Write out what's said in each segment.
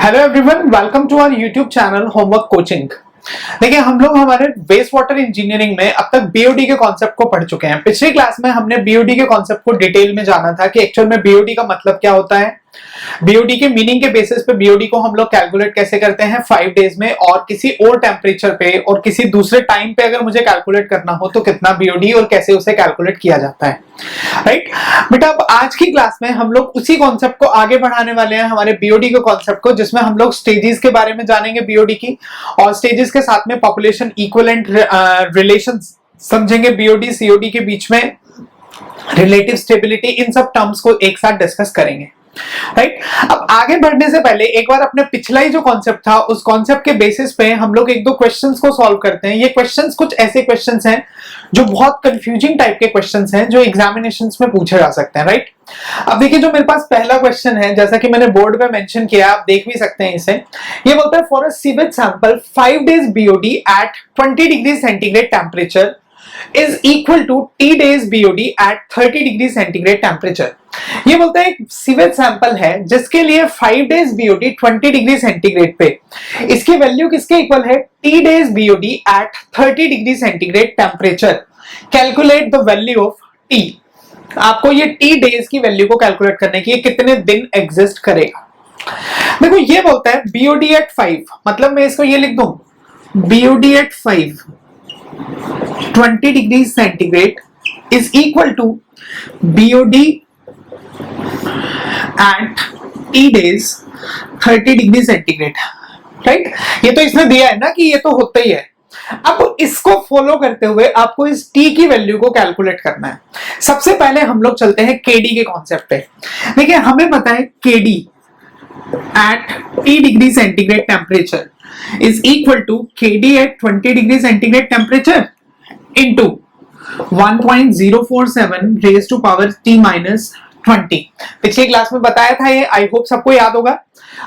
Hello everyone, welcome to our YouTube channel homework coaching. देखिए, हम लोग हमारे वेस्ट वाटर इंजीनियरिंग में अब तक बीओडी के कॉन्सेप्ट को पढ़ चुके हैं। पिछली क्लास में हमने बीओडी के कॉन्सेप्ट को डिटेल में जाना था कि एक्चुअल में बीओडी का मतलब क्या होता है, बीओडी के मीनिंग के बेसिस पे बीओडी को हम लोग कैलकुलेट कैसे करते हैं 5 डेज में, और किसी और टेम्परेचर पे और किसी दूसरे टाइम पे अगर मुझे कैलकुलेट करना हो तो कितना बीओडी और कैसे उसे कैलकुलेट किया जाता है। राइट बेटा, अब आज की क्लास में हम लोग उसी कॉन्सेप्ट को आगे बढ़ाने वाले हैं, हमारे बीओडी के कॉन्सेप्ट को, जिसमें हम लोग स्टेजेस के बारे में जानेंगे बीओडी की, और स्टेजेस के साथ में पॉपुलेशन इक्विवेलेंट रिलेशंस समझेंगे बीओडी सीओडी के बीच में, रिलेटिव स्टेबिलिटी, इन सब टर्म्स को एक साथ डिस्कस करेंगे। राइट अब आगे बढ़ने से पहले एक बार अपने पिछला ही जो कॉन्सेप्ट था उस कॉन्सेप्ट के बेसिस पे हम लोग एक दो क्वेश्चंस को सॉल्व करते हैं। ये क्वेश्चंस कुछ ऐसे क्वेश्चंस हैं जो बहुत कंफ्यूजिंग टाइप के क्वेश्चंस हैं जो एग्जामिनेशंस में पूछे जा सकते हैं। राइट अब देखिए, जो मेरे पास पहला क्वेश्चन है, जैसा कि मैंने बोर्ड पे मेंशन किया, आप देख भी सकते हैं इसे। ये बोलता है for a sewage sample 5 days BOD at 20 degree centigrade temperature is equal to T days BOD at 30 degree centigrade temperature. ये बोलता है एक सीवेज सैंपल है जिसके लिए 5 डेज BOD 20 डिग्री सेंटीग्रेड पे, इसकी वैल्यू किसके इक्वल है, T days BOD at 30 degree centigrade temperature. Calculate the value of T। आपको ये T डेज की वैल्यू को कैलकुलेट करने की, कितने दिन एग्जिस्ट करेगा। देखो, ये बोलता है BOD at 5, मतलब मैं इसको ये लिख दूं, BOD at 5 20 degree centigrade is equal to BOD at T days 30 degree centigrade. Right, ये तो इसने दिया है ना कि ये तो होता ही है। अब इसको फॉलो करते हुए आपको इस T की वैल्यू को कैलकुलेट करना है। सबसे पहले हम लोग चलते हैं KD के कॉन्सेप्ट पे। देखिए, हमें पता है KD at T degree centigrade temperature is equal to KD at 20 degree centigrade temperature into 1.047 raised to power T minus 20। पिछली क्लास में बताया था ये, आई होप सबको याद होगा।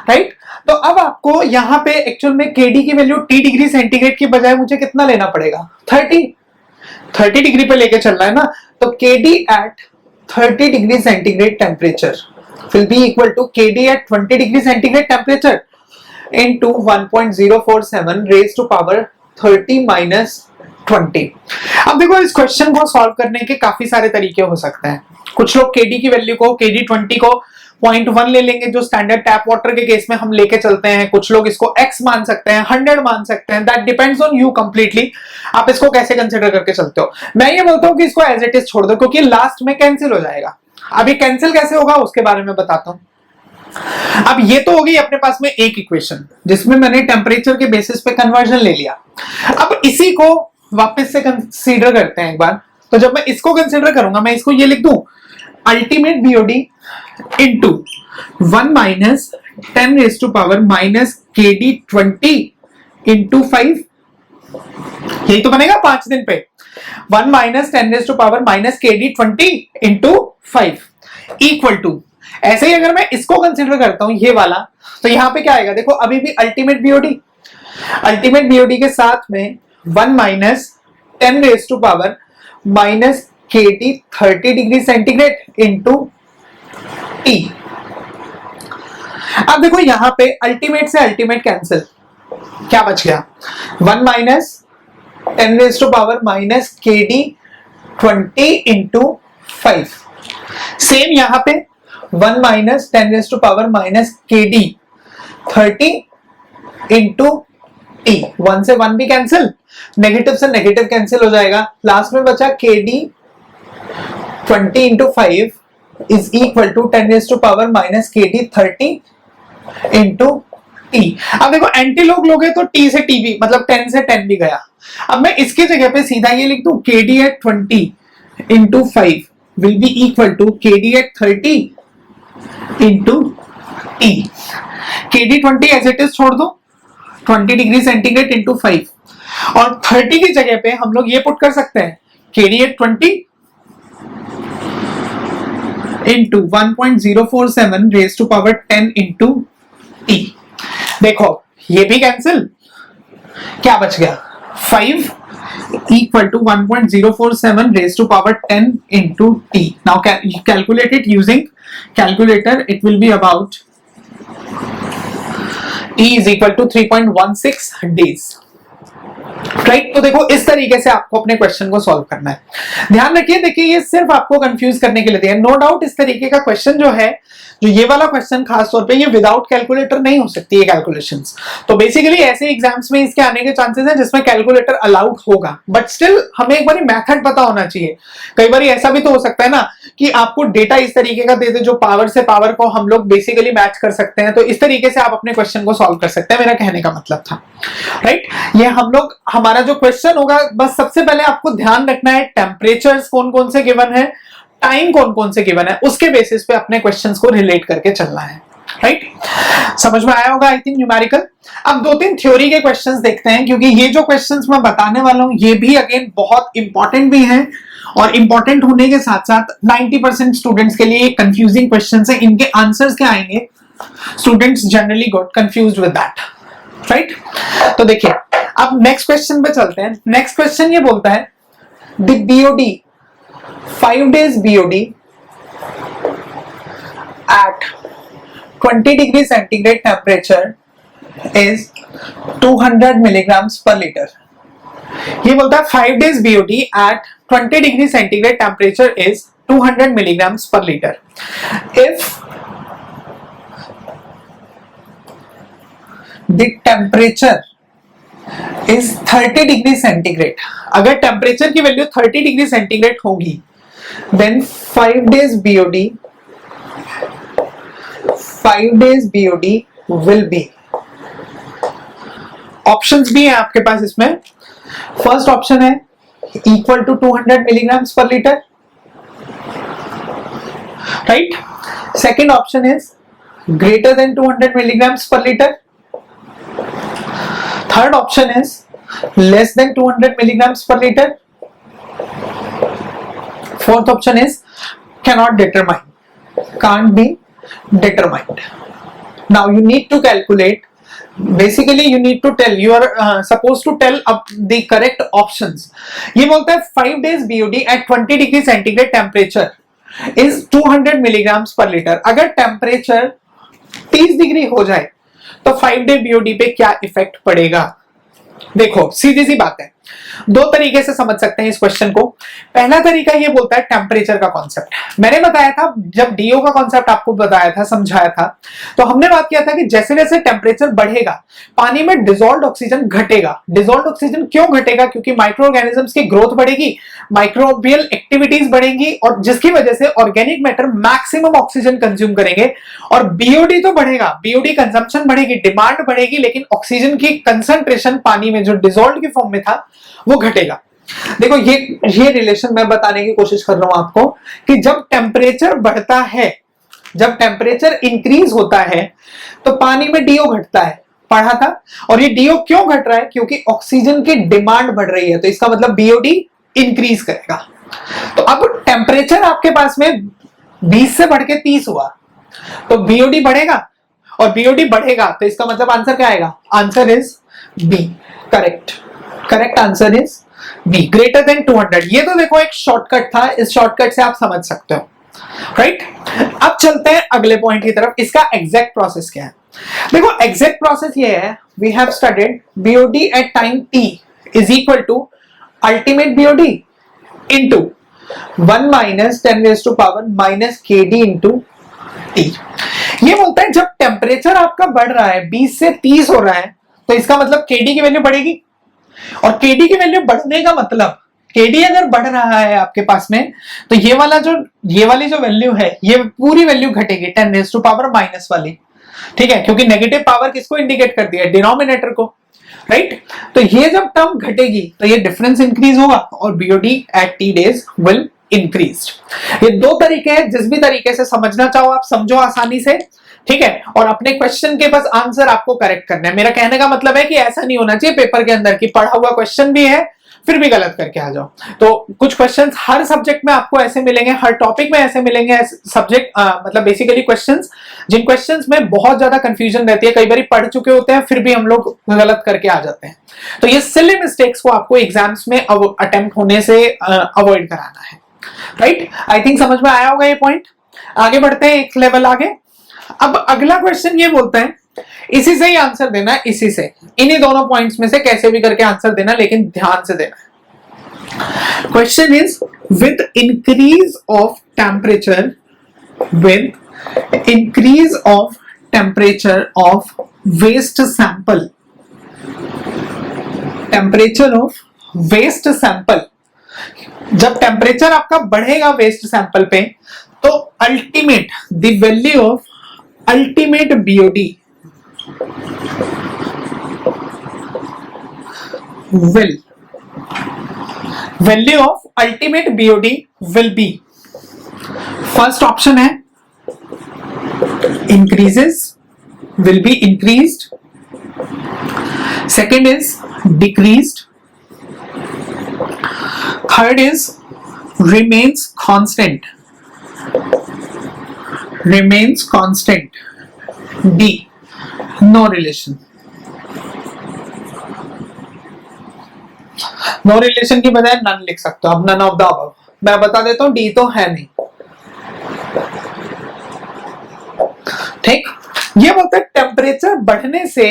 राइट, तो अब आपको यहाँ पे एक्चुअल में KD की वैल्यू T डिग्री सेंटीग्रेड की बजाय मुझे कितना लेना पड़ेगा, 30 डिग्री पे लेके चलना है ना। तो KD at 30 degree centigrade temperature will be equal to KD at 20 degree centigrade temperature into 1.047 raised to power 30 minus 20। अब देखो, इस क्वेश्चन को सॉल्व करने के काफी सारे तरीके हो सकते हैं। कुछ लोग KD की वैल्यू को, KD 20 को 0.1 ले लेंगे, जो स्टैंडर्ड टैप वाटर के केस में हम लेके चलते हैं। कुछ लोग इसको x मान सकते हैं, 100 मान सकते हैं, that depends on you completely, आप इसको कैसे कंसिडर करके चलते हो। मैं ये बोलता हूँ कि इसको एज इट इज छोड़ दो, क्योंकि लास्ट में कैंसिल हो जाएगा। अब ये कैंसिल कैसे होगा उसके बारे में बताता हूँ। अब ये तो होगी अपने पास में एक इक्वेशन जिसमें मैंने टेम्परेचर के बेसिस पे कन्वर्जन ले लिया। अब इसी को वापस से कंसीडर करते हैं एक बार। तो जब मैं इसको कंसीडर करूंगा, मैं इसको ये लिख दूं, ultimate BOD into 1 minus 10 raise to power minus KD 20 into 5। यही तो बनेगा 5 दिन पे, 1 minus 10 raise to power minus KD 20 into 5 equal to. ऐसे ही अगर मैं इसको कंसीडर करता हूं, ये वाला, तो यहां पे क्या आएगा, देखो अभी भी अल्टीमेट BOD के साथ में 1 minus 10 raise to power minus KD 30 degree centigrade into T। अब देखो यहां पे अल्टीमेट से अल्टीमेट कैंसिल, क्या बच गया, 1 minus 10 raise to power minus KD 20 into 5। Same यहां पे 1 minus 10 raise to power minus KD 30 into T। 1 से 1 भी कैंसिल, नेगेटिव से नेगेटिव कैंसिल हो जाएगा, लास्ट में बचा KD 20 into 5 is equal to 10 raise to power minus KD 30 into T। अब देखो, एंटी लोग लोगे तो T से T भी, मतलब 10 से 10 भी गया। अब मैं इसकी जगह पे सीधा ये लिख दूं, KD at 20 into 5 will be equal to KD at 30 into T। KD 20 as it is छोड़ दो, 20 डिग्री सेंटीग्रेड इंटू 5, और 30 की जगह पे हम लोग ये पुट कर सकते हैं, KD at 20 into 1.047 raise to power 10 into T। देखो ये भी कैंसिल, क्या बच गया, 5 equal to 1.047 raised to power 10 into T। Now calculate it using calculator, it will be about T is equal to 3.16 days, right. तो देखो इस तरीके से आपको अपने क्वेश्चन को सॉल्व करना है। ध्यान रखिए, देखिए ये सिर्फ आपको कंफ्यूज करने के लिए दिया है। नो डाउट इस तरीके का क्वेश्चन जो है, जो ये वाला क्वेश्चन खास तौर पे, ये विदाउट कैलकुलेटर नहीं हो सकती है कैलकुलेशंस। तो बेसिकली ऐसे एग्जाम्स में इसके आने के चांसेस हैं जिसमें कैलकुलेटर अलाउड होगा, बट स्टिल हमें एक बार मेथड पता होना चाहिए। कई बार ऐसा भी तो हो सकता है ना कि आपको डेटा इस तरीके का दे दे जो पावर से पावर को हम लोग बेसिकली मैच कर सकते हैं, तो इस तरीके से आप अपने क्वेश्चन को सॉल्व कर सकते हैं, मेरा कहने का मतलब था, राइट। ये हम लोग, हमारा जो क्वेश्चन होगा, बस सबसे पहले आपको ध्यान रखना है टेम्परेचर्स कौन कौन से गिवन है, टाइम कौन कौन से गिवन है, उसके बेसिस पे अपने क्वेश्चंस को रिलेट करके चलना है, राइट। समझ में आया होगा आई थिंक न्यूमेरिकल। अब दो तीन थ्योरी के क्वेश्चंस देखते हैं, क्योंकि ये जो क्वेश्चंस मैं बताने वाला हूं ये भी अगेन बहुत इंपॉर्टेंट भी हैं, और इंपॉर्टेंट होने के साथ साथ 90% स्टूडेंट्स के लिए कंफ्यूजिंग क्वेश्चंस है। इनके आंसर्स क्या आएंगे, students generally got confused with that, right. तो देखिए अब नेक्स्ट क्वेश्चन पे चलते हैं। नेक्स्ट क्वेश्चन ये बोलता है the BOD 5 days BOD at 20 degree centigrade temperature is 200 milligrams per liter। ये बोलता है 5 days BOD at 20 degree centigrade temperature is 200 milligrams per liter। If the temperature is 30 degree centigrade, अगर टेम्परेचर की value 30 degree centigrade होगी, then 5 days BOD will be, options भी हैं आपके पास इसमें। फर्स्ट ऑप्शन है equal to 200 milligrams per litre, right. Second option is greater than 200 milligrams per litre. Third option is less than 200 milligrams per liter. Fourth option is cannot determine, can't be determined. Now you need to calculate. Basically you need to tell, you are supposed to tell the correct options. ये बोलता है 5 days BOD at 20 degree centigrade temperature is 200 milligrams per liter। अगर temperature 30 degree हो जाए तो 5 day BOD पे क्या effect पड़ेगा। देखो सीधी सी बात है, दो तरीके से समझ सकते हैं इस क्वेश्चन को। पहला तरीका ये बोलता है टेम्परेचर का कॉन्सेप्ट। मैंने बताया था, जब डीओ का कॉन्सेप्ट आपको बताया था, समझाया था, तो हमने बात किया था कि जैसे जैसे टेम्परेचर बढ़ेगा पानी में डिसॉल्व्ड ऑक्सीजन घटेगा। डिसॉल्व्ड ऑक्सीजन क्यों घटेगा, क्योंकि माइक्रो ऑर्गेनिजम्स की ग्रोथ बढ़ेगी, माइक्रोबियल एक्टिविटीज बढ़ेंगी, और जिसकी वजह से organic matter maximum oxygen consume करेंगे, और बीओडी तो बढ़ेगा, बीओडी कंजम्पशन बढ़ेगी, डिमांड बढ़ेगी, लेकिन ऑक्सीजन की कंसंट्रेशन पानी में जो डिसॉल्व्ड की फॉर्म में था वो घटेगा। देखो ये रिलेशन मैं बताने की कोशिश कर रहा हूं आपको कि जब टेम्परेचर बढ़ता है, जब टेम्परेचर इंक्रीज होता है तो पानी में डीओ घटता है, पढ़ा था। और ये डीओ क्यों घट रहा है, क्योंकि ऑक्सीजन की डिमांड बढ़ रही है, तो इसका मतलब बीओडी इंक्रीज करेगा। तो अब टेम्परेचर आपके पास में 20 से बढ़ के 30 हुआ तो बीओडी बढ़ेगा, और बीओडी बढ़ेगा तो इसका मतलब आंसर क्या आएगा, answer is B, correct answer is B, greater than 200। ये तो देखो एक शॉर्टकट था, इस शॉर्टकट से आप समझ सकते हो, राइट। अब चलते हैं अगले पॉइंट की तरफ, इसका एग्जैक्ट प्रोसेस क्या है। देखो एग्जैक्ट प्रोसेस ये है, we have studied BOD at time T is equal to ultimate BOD into 1 minus 10 raised to power minus kd into T. ये बोलता है जब टेम्परेचर आपका बढ़ रहा है, 20 से 30 हो रहा है, तो इसका मतलब kd की वैल्यू बढ़ेगी, और kd की वैल्यू बढ़ने का मतलब, kd अगर बढ़ रहा है आपके पास में, तो ये वाली जो वैल्यू है, ये पूरी वैल्यू घटेगी 10 raised to power माइनस वाली, ठीक है, क्योंकि नेगेटिव पावर किसको इंडिकेट करती है, डिनोमिनेटर को, राइट। तो ये जब टर्म घटेगी तो ये डिफरेंस इंक्रीज होगा, और BOD at T days will increase. ये दो तरीके हैं, जिस भी तरीके से समझना चाहो आप समझो आसानी से, ठीक है। और अपने क्वेश्चन के बस आंसर आपको करेक्ट करना है। मेरा कहने का मतलब है कि ऐसा नहीं होना चाहिए पेपर के अंदर कि पढ़ा हुआ क्वेश्चन भी है फिर भी गलत करके आ जाओ। तो कुछ क्वेश्चंस हर सब्जेक्ट में आपको ऐसे मिलेंगे, हर टॉपिक में ऐसे मिलेंगे सब्जेक्ट, मतलब बेसिकली क्वेश्चंस जिन क्वेश्चंस में बहुत ज्यादा कंफ्यूजन रहती है, कई बार पढ़ चुके होते हैं फिर भी हम लोग गलत करके आ जाते हैं। तो ये सिली मिस्टेक्स को आपको एग्जाम्स में अटेम्प्ट होने से अवॉइड कराना है, राइट। आई थिंक समझ में आया होगा ये पॉइंट। आगे बढ़ते हैं एक लेवल आगे। अब अगला क्वेश्चन ये बोलता है इसी से ही आंसर देना है, इसी से, इन्हीं दोनों पॉइंट्स में से कैसे भी करके आंसर देना, लेकिन ध्यान से देना। Question is with increase of temperature, with increase of temperature of waste sample, temperature of waste sample, जब टेम्परेचर आपका बढ़ेगा वेस्ट सैंपल पे, तो ultimate the value of ultimate BOD will, value of ultimate BOD will be, first option है increases, will be increased, second is decreased, third is remains constant, remains constant, D no relation, no relation की बजाय none लिख सकते हो, अब none of the above, मैं बता देता हूं, D तो है नहीं। ठीक, ये बोलते हैं टेम्परेचर बढ़ने से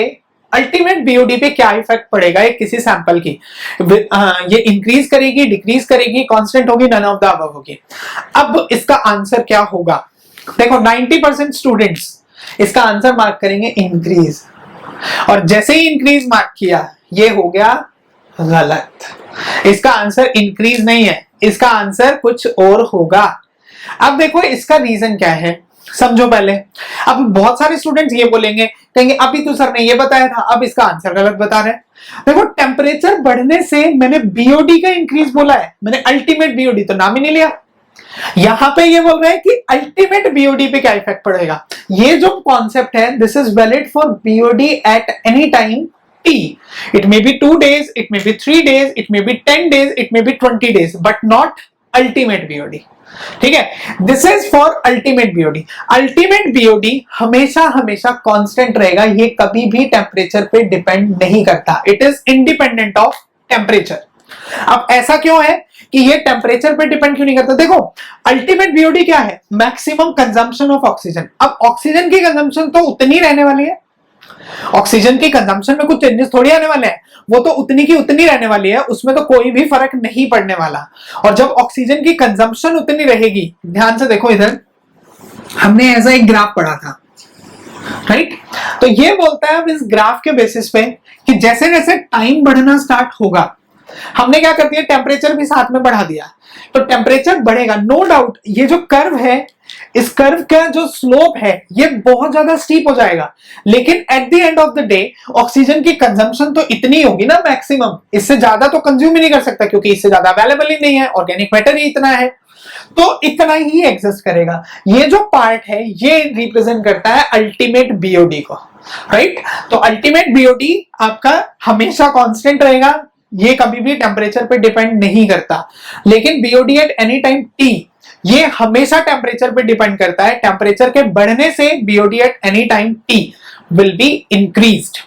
अल्टीमेट बीओडी पे क्या इफेक्ट पड़ेगा एक किसी सैंपल की, ये इंक्रीज करेगी, डिक्रीज करेगी, कांस्टेंट होगी, नन ऑफ द अबव होगी। अब इसका आंसर क्या होगा? देखो 90% स्टूडेंट्स इसका आंसर मार्क करेंगे इंक्रीज, और जैसे ही इंक्रीज मार्क किया ये हो गया गलत, इसका आंसर इंक्रीज नहीं है, इसका आंसर कुछ और होगा। अब देखो इसका रीजन क्या है, समझो पहले। अब बहुत सारे स्टूडेंट्स ये बोलेंगे, कहेंगे अभी तो सर ने ये बताया था, अब इसका आंसर गलत बता रहे हैं। देखो टेम्परेचर बढ़ने से मैंने बीओडी का इंक्रीज बोला है, मैंने अल्टीमेट बीओडी तो नाम ही नहीं लिया। यहां पे ये बोल रहे हैं कि अल्टीमेट बीओडी पे क्या इफेक्ट पड़ेगा। ये जो कॉन्सेप्ट है, this is valid for BOD at any time t, it may be 2 days, it may be 3 days, it may be 10 days, it may be 20 days, but not ultimate BOD। ठीक है, this is for ultimate BOD. Ultimate BOD हमेशा हमेशा constant रहेगा, ये कभी भी temperature पे depend नहीं करता, it is independent of temperature. अब ऐसा क्यों है कि ये टेम्परेचर पे डिपेंड क्यों नहीं करता? देखो अल्टीमेट बीओडी क्या है, मैक्सिमम कंजम्पशन ऑफ ऑक्सीजन। अब ऑक्सीजन की कंजम्पशन तो उतनी रहने वाली है, ऑक्सीजन की कंजम्पशन में कुछ चेंजेस थोड़ी आने वाले हैं, वो तो उतनी की उतनी रहने वाली है, उसमें तो कोई भी फर्क नहीं पड़ने वाला। और जब ऑक्सीजन की कंजम्पशन उतनी रहेगी, ध्यान से देखो इधर हमने ऐसा एक ग्राफ पढ़ा था, राइट? तो ये बोलता है अब इस ग्राफ के बेसिस पे कि जैसे जैसे टाइम बढ़ना स्टार्ट होगा, हमने क्या कर दिया, टेम्परेचर भी साथ में बढ़ा दिया, तो टेम्परेचर बढ़ेगा, नो डाउट। ये जो कर्व है, इस कर्व का जो स्लोप है ये बहुत ज्यादा स्टीप हो जाएगा, लेकिन at the end of the day oxygen की कंजम्पशन तो इतनी होगी ना मैक्सिमम, इससे ज्यादा तो कंज्यूम ही नहीं कर सकता, क्योंकि इससे ज्यादा अवेलेबल ही नहीं है, ऑर्गेनिक मैटर ही इतना है, तो इतना ही एग्जिस्ट करेगा। ये जो पार्ट है ये रिप्रेजेंट करता है अल्टीमेट बीओडी को, राइट? तो अल्टीमेट बीओडी आपका हमेशा कांस्टेंट रहेगा, ये कभी भी टेम्परेचर पे डिपेंड नहीं करता। लेकिन BOD at any time T, ये हमेशा टेम्परेचर पे डिपेंड करता है। टेम्परेचर के बढ़ने से BOD at any time T will be increased.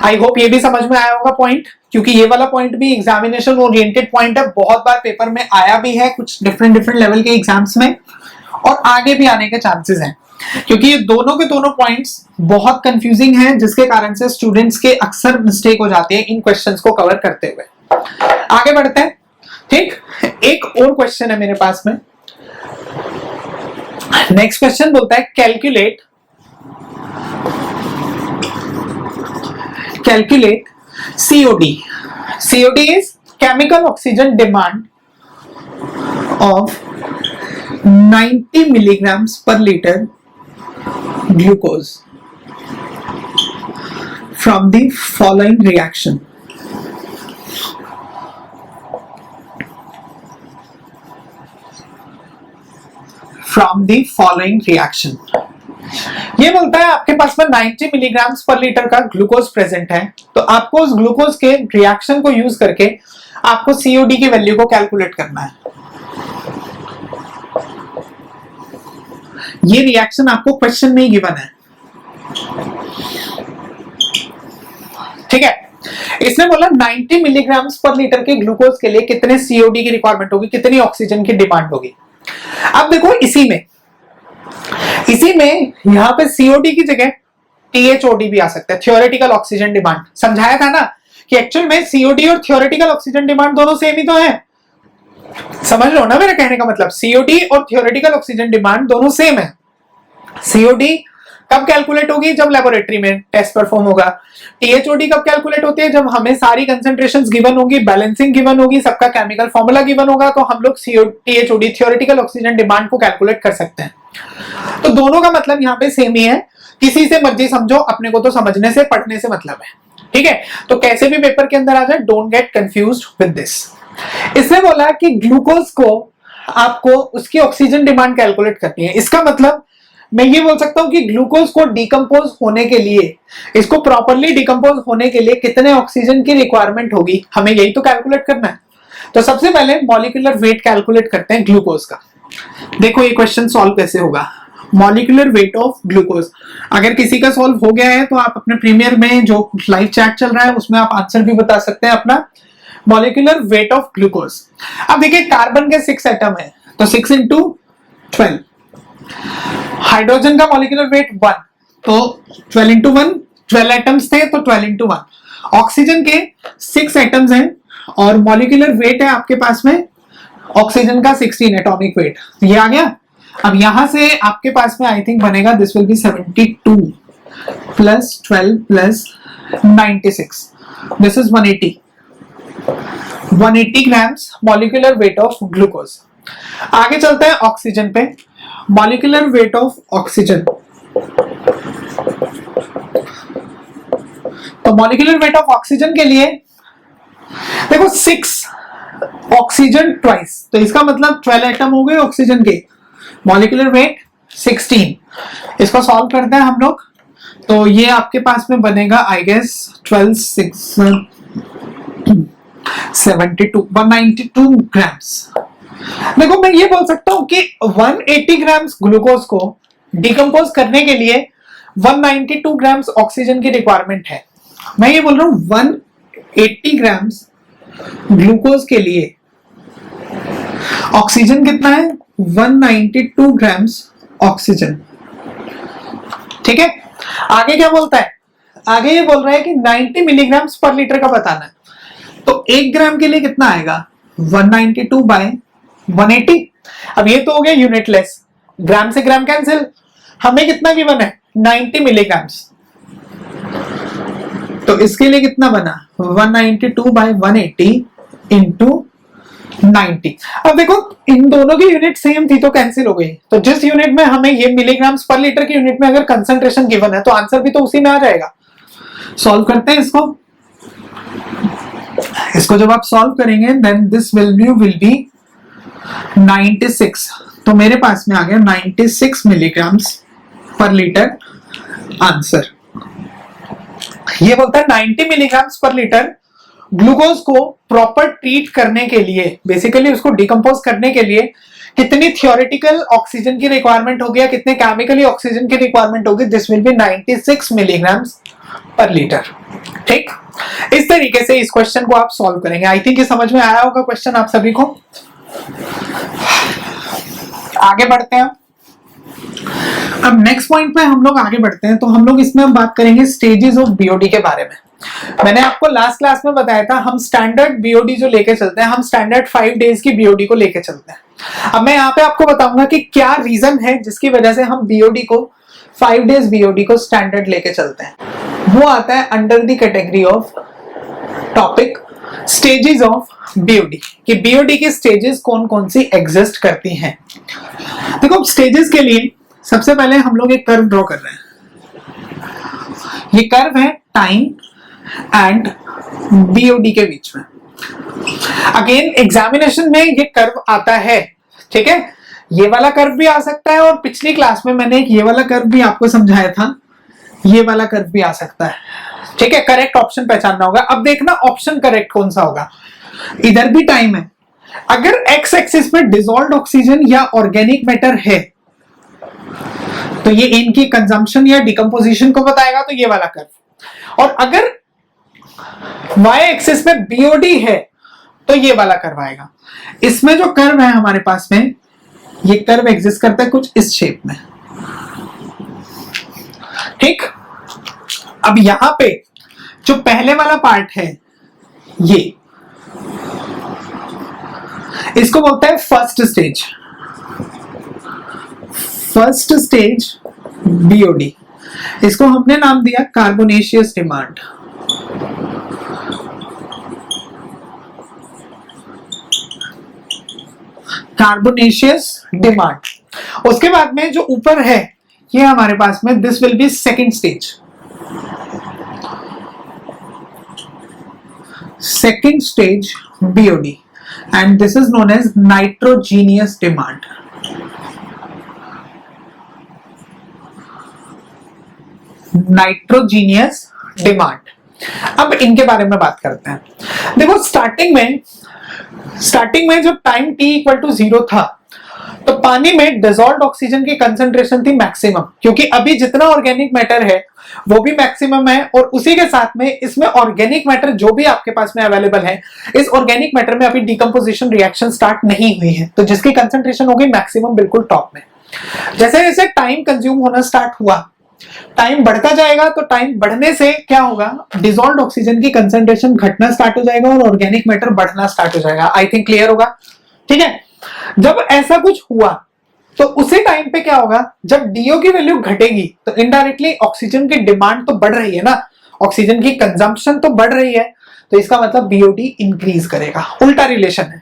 I hope ये भी समझ में आया होगा पॉइंट, क्योंकि ये वाला पॉइंट भी एग्जामिनेशन ओरिएंटेड पॉइंट है, बहुत बार पेपर में आया भी है कुछ डिफरेंट लेवल के एग्जाम्स में, और आगे भी आने के चांसेस हैं, क्योंकि ये दोनों के दोनों पॉइंट्स बहुत कंफ्यूजिंग हैं, जिसके कारण से स्टूडेंट्स के अक्सर मिस्टेक हो जाती है इन क्वेश्चंस को कवर करते हुए। आगे बढ़ते हैं, ठीक? एक और क्वेश्चन है मेरे पास में। नेक्स्ट क्वेश्चन बोलता है calculate COD। COD is chemical oxygen demand of 90 milligrams per liter glucose from the following reaction। From the following reaction। ये बोलता है आपके पास में 90 मिलीग्राम पर लीटर का ग्लूकोज प्रेजेंट है, तो आपको उस ग्लूकोज के रिएक्शन को यूज करके आपको सीओडी की वैल्यू को कैलकुलेट करना है। ये रिएक्शन आपको क्वेश्चन में ही गिवन है, ठीक है? इसने बोला 90 मिलीग्राम पर लीटर के ग्लूकोज के लिए कितने सीओडी की रिक्वायरमेंट होगी, कितनी ऑक्सीजन की डिमांड होगी। अब देखो इसी में यहां पे सीओडी की जगह THOD भी आ सकता है, थियोरेटिकल ऑक्सीजन डिमांड। समझाया था ना कि एक्चुअल में COD और थियोरेटिकल ऑक्सीजन डिमांड दोनों सेम ही तो है। समझ लो ना मेरे कहने का मतलब, COD और थियोरेटिकल ऑक्सीजन डिमांड दोनों सेम है। COD कब कैलकुलेट होगी? जब लेबोरेटरी में टेस्ट परफॉर्म होगा। THOD कब कैलकुलेट होती है? जब हमें सारी कंसेंट्रेशंस गिवन होगी, बैलेंसिंग गिवन होगी, सबका केमिकल फॉर्मूला गिवन होगा, तो हम लोग THOD थियोरेटिकल ऑक्सीजन डिमांड को कैलकुलेट कर सकते हैं। तो दोनों का मतलब यहाँ पे सेम ही है, किसी से मर्जी समझो, अपने को तो समझने से पढ़ने से मतलब है। ठीक है, तो कैसे भी पेपर के अंदर आ जाए, don't get confused with this. इसने बोला कि ग्लूकोज को आपको उसकी ऑक्सीजन डिमांड कैलकुलेट करनी है। इसका मतलब मैं ये बोल सकता हूं कि ग्लूकोज को डिकम्पोज होने के लिए, इसको प्रॉपरली डिकम्पोज होने के लिए कितने ऑक्सीजन की रिक्वायरमेंट होगी, हमें यही तो कैलकुलेट करना है। तो सबसे पहले मॉलिक्यूलर वेट कैलकुलेट करते हैं ग्लूकोज का। देखो ये क्वेश्चन सॉल्व कैसे होगा, मॉलिक्यूलर वेट ऑफ ग्लूकोज। अगर किसी का सॉल्व हो गया है तो आप अपने प्रीमियर में जो लाइव चैट चल रहा है उसमें आप आंसर भी बता सकते हैं अपना, मॉलिक्यूलर वेट ऑफ ग्लूकोज। अब देखिए कार्बन के 6 एटम है, तो 6 into 12। हाइड्रोजन का मॉलिक्यूलर वेट 1, तो 12 into 1, 12 एटम्स थे तो 12 into 1। ऑक्सीजन के 6 एटम्स हैं और मॉलिक्यूलर वेट है आपके पास में ऑक्सीजन का 16 एटॉमिक वेट, ये आ गया। अब यहां से आपके पास में आई थिंक बनेगा, this will B 72 plus 12 plus 96, this is 180 grams molecular weight of glucose. आगे चलते हैं ऑक्सीजन पे, मॉलिक्यूलर वेट ऑफ ऑक्सीजन। तो मॉलिक्यूलर वेट ऑफ ऑक्सीजन के लिए देखो 6 ऑक्सीजन ट्वाइस, तो इसका मतलब 12 एटम हो गए ऑक्सीजन के, मॉलिक्यूलर वेट 16। इसको सॉल्व करते हैं हम लोग, तो ये आपके पास में बनेगा आई गेस 12 6 72 192 ग्राम्स। देखो मैं ये बोल सकता हूं कि 180 ग्राम्स ग्लूकोज को डिकम्पोज करने के लिए 192 ग्राम्स ऑक्सीजन की रिक्वायरमेंट है। मैं ये बोल रहा हूं 180 ग्राम्स ग्लूकोज के लिए ऑक्सीजन कितना है? 192 ग्राम्स ऑक्सीजन। ठीक है, आगे क्या बोलता है? आगे ये बोल रहा है कि 90 मिलीग्राम्स पर लीटर का बताना है। तो 1 ग्राम के लिए कितना आएगा? 192 बाय 180। अब ये तो हो गया यूनिटलेस, ग्राम से ग्राम कैंसिल। हमें कितना गिवन है? 90 मिलीग्राम्स, तो इसके लिए कितना बना? 192 बाय 180 इंटू 90। अब देखो इन दोनों की यूनिट सेम थी तो कैंसिल हो गई, तो जिस यूनिट में हमें ये मिलीग्राम्स पर लीटर की यूनिट में अगर कंसंट्रेशन गिवन है तो आंसर भी तो उसी में आ जाएगा। सॉल्व करते हैं इसको जब आप सॉल्व करेंगे then this value will be 96। तो मेरे पास में आ गया 96 मिलीग्राम्स पर लीटर आंसर। ये बोलता है 90 मिलीग्राम्स पर लीटर ग्लूकोज को प्रॉपर ट्रीट करने के लिए, बेसिकली उसको डिकम्पोज करने के लिए कितनी थियोरेटिकल ऑक्सीजन की रिक्वायरमेंट होगी या कितने केमिकली ऑक्सीजन की रिक्वायरमेंट होगी, this will be 96 milligrams per litre. ठीक, इस तरीके से इस क्वेश्चन को आप सॉल्व करेंगे। आई थिंक ये समझ में आया होगा क्वेश्चन आप सभी को। आगे बढ़ते हैं, अब नेक्स्ट पॉइंट पे हम लोग आगे बढ़ते हैं, तो हम लोग इसमें हम बात करेंगे स्टेजेस ऑफ बीओडी के बारे में। मैंने आपको लास्ट क्लास में बताया था हम स्टैंडर्ड बीओडी जो लेके चलते हैं, हम स्टैंडर्ड 5 डेज की बीओडी को लेके चलते हैं। अब मैं यहाँ पे आपको बताऊंगा कि क्या रीजन है जिसकी वजह से हम बीओडी को 5 डेज बीओडी को स्टैंडर्ड लेके चलते हैं। वो आता है under the category of topic stages of BOD, कि बीओडी की स्टेजेस कौन कौन सी एग्जिस्ट करती हैं। देखो स्टेजेस के लिए सबसे पहले हम लोग एक कर्व ड्रॉ कर रहे हैं। ये कर्व है टाइम एंड बीओडी के बीच में। अगेन एग्जामिनेशन में ये कर्व आता है, ठीक है, ये वाला कर्व भी आ सकता है और पिछली क्लास में मैंने एक ये वाला कर्व भी आपको समझाया था, ये वाला कर्व भी आ सकता है। ठीक है, करेक्ट ऑप्शन पहचानना होगा। अब देखना ऑप्शन करेक्ट कौन सा होगा। इधर भी टाइम है, अगर एक्स एक्सिस में डिसॉल्व्ड ऑक्सीजन या ऑर्गेनिक मैटर है तो ये इनकी कंजम्पशन या डिकम्पोजिशन को बताएगा, तो ये वाला कर्व। और अगर वाई एक्सिस में बीओडी है तो ये वाला कर्व आएगा। इसमें जो कर्व है हमारे पास में, ये कर्व एग्जिस्ट करता है कुछ इस शेप में। ठीक, अब यहां पे जो पहले वाला पार्ट है ये, इसको बोलते हैं first stage, first stage BOD. इसको हमने नाम दिया कार्बोनेशियस डिमांड। Carbonaceous demand. उसके बाद में जो ऊपर है ये हमारे पास में this will B second stage, second stage BOD, and this is known as nitrogenous demand. Nitrogenous demand। अब इनके बारे में बात करते हैं। देखो स्टार्टिंग में जब टाइम t इक्वल टू 0 था तो पानी में डिसॉल्व्ड ऑक्सीजन की कंसंट्रेशन थी मैक्सिमम, क्योंकि अभी जितना ऑर्गेनिक मैटर है वो भी मैक्सिमम है, और उसी के साथ में इसमें ऑर्गेनिक मैटर जो भी आपके पास में अवेलेबल है, इस ऑर्गेनिक मैटर में अभी डिकम्पोजिशन रिएक्शन स्टार्ट नहीं हुई है, तो जिसकी कंसंट्रेशन होगी मैक्सिमम बिल्कुल टॉप में। जैसे जैसे टाइम कंज्यूम होना स्टार्ट हुआ, टाइम बढ़ता जाएगा, तो टाइम बढ़ने से क्या होगा, डिसॉल्व्ड ऑक्सीजन की कंसंट्रेशन घटना स्टार्ट हो जाएगा और ऑर्गेनिक मैटर बढ़ना स्टार्ट हो जाएगा। आई थिंक क्लियर होगा, ठीक है। जब ऐसा कुछ हुआ तो उसी टाइम पे क्या होगा, जब डीओ की वैल्यू घटेगी तो इनडायरेक्टली ऑक्सीजन की डिमांड तो बढ़ रही है ना, ऑक्सीजन की कंजम्पशन तो बढ़ रही है, तो इसका मतलब बीओडी इंक्रीज करेगा। उल्टा रिलेशन है,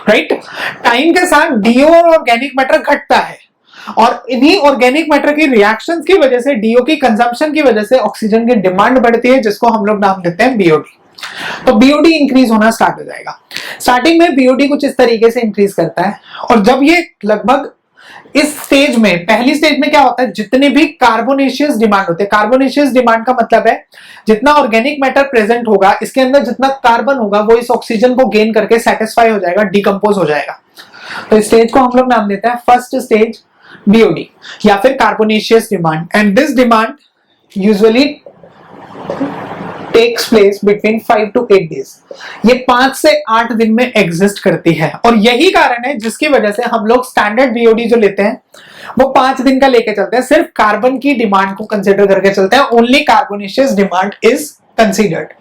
राइट। टाइम के साथ डीओ और ऑर्गेनिक मैटर घटता है, और इन्हीं ऑर्गेनिक मैटर की रिएक्शंस की वजह से, डीओ की कंजम्पशन की वजह से ऑक्सीजन की डिमांड बढ़ती है, जिसको हम लोग नाम देते हैं बीओडी। तो बीओडी इंक्रीज होना स्टार्ट हो जाएगा। स्टार्टिंग में बीओडी कुछ इस तरीके से इंक्रीज करता है, और जब ये लगभग इस स्टेज में, पहली स्टेज में क्या होता है, जितने भी कार्बोनेशियस डिमांड होते हैं, कार्बोनेशियस डिमांड का मतलब है जितना ऑर्गेनिक मैटर प्रेजेंट होगा, इसके अंदर जितना कार्बन होगा वो इस ऑक्सीजन को गेन करके सेटिस्फाई हो जाएगा, डिकम्पोज हो जाएगा। तो इस स्टेज को हम लोग नाम देते हैं फर्स्ट स्टेज बीओडी या फिर carbonaceous demand. And this demand usually takes place between 5 to 8 days। ये 5 से 8 दिन में एग्जिस्ट करती है, और यही कारण है जिसकी वजह से हम लोग स्टैंडर्ड बीओडी जो लेते हैं वो 5 दिन का लेके चलते हैं, सिर्फ कार्बन की डिमांड को कंसीडर करके चलते हैं। Only carbonaceous demand is considered.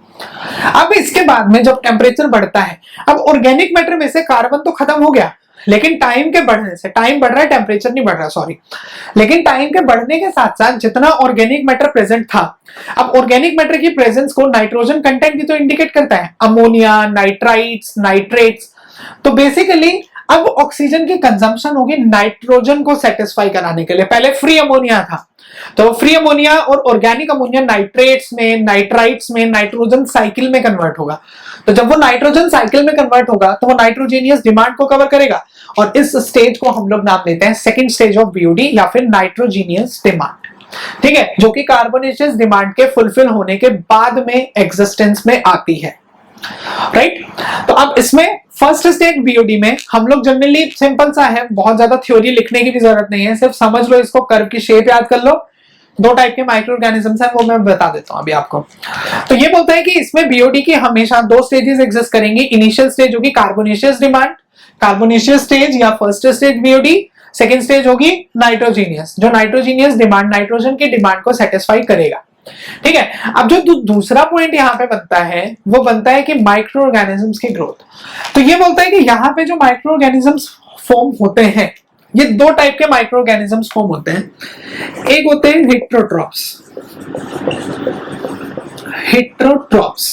अब इसके बाद में जब टेम्परेचर बढ़ता है, अब ऑर्गेनिक मैटर में से कार्बन तो खत्म हो गया, लेकिन टाइम के बढ़ने से, टाइम बढ़ रहा है टेम्परेचर नहीं बढ़ रहा, सॉरी, लेकिन टाइम के बढ़ने के साथ साथ जितना ऑर्गेनिक मैटर प्रेजेंट था, अब ऑर्गेनिक मैटर की प्रेजेंस को नाइट्रोजन कंटेंट भी तो इंडिकेट करता है, अमोनिया, नाइट्राइट्स, नाइट्रेट्स। तो बेसिकली अब ऑक्सीजन की कंजम्पशन होगी नाइट्रोजन को सेटिस्फाई कराने के लिए। पहले फ्री अमोनिया था, तो फ्री अमोनिया और ऑर्गेनिक अमोनिया नाइट्रेट्स में, नाइट्राइट्स में, नाइट्रोजन साइकिल में कन्वर्ट होगा। तो जब वो नाइट्रोजन साइकिल में कन्वर्ट होगा तो वो नाइट्रोजेनियस डिमांड को कवर करेगा, और इस स्टेज को हम लोग नाम देते हैं सेकंड स्टेज ऑफ बीओडी या फिर नाइट्रोजेनियस डिमांड, ठीक है, जो कि कार्बोनेशियस डिमांड के फुलफिल होने के बाद में एग्जिस्टेंस में आती है, राइट। तो अब इसमें फर्स्ट स्टेज बीओडी में हम लोग जनरली सिंपल सा है, बहुत ज्यादा थ्योरी लिखने की भी जरूरत नहीं है, सिर्फ समझ लो इसको, कर्व की शेप याद कर लो। 2 टाइप के माइक्रो ऑर्गेनिजम्स हैं, वो मैं बता देता हूं अभी आपको। तो ये बोलता है कि इसमें बीओडी की हमेशा 2 स्टेजेस एग्जिस्ट करेंगी। इनिशियल स्टेज होगी कार्बोनेशियस डिमांड, कार्बोनेशियस स्टेज या first stage BOD. Second stage होगी नाइट्रोजीनियस, जो नाइट्रोजीनियस डिमांड, नाइट्रोजन की डिमांड को सेटिस्फाई करेगा, ठीक है। अब जो दूसरा पॉइंट यहाँ पे बनता है वो बनता है कि माइक्रो ऑर्गेनिजम्स की ग्रोथ। तो ये बोलता है कि यहाँ पे जो माइक्रो ऑर्गेनिजम्स फॉर्म होते हैं, ये 2 टाइप के माइक्रो ऑर्गेनिजम्स फॉर्म होते हैं। एक होते हैं heterotrophs, heterotrophs.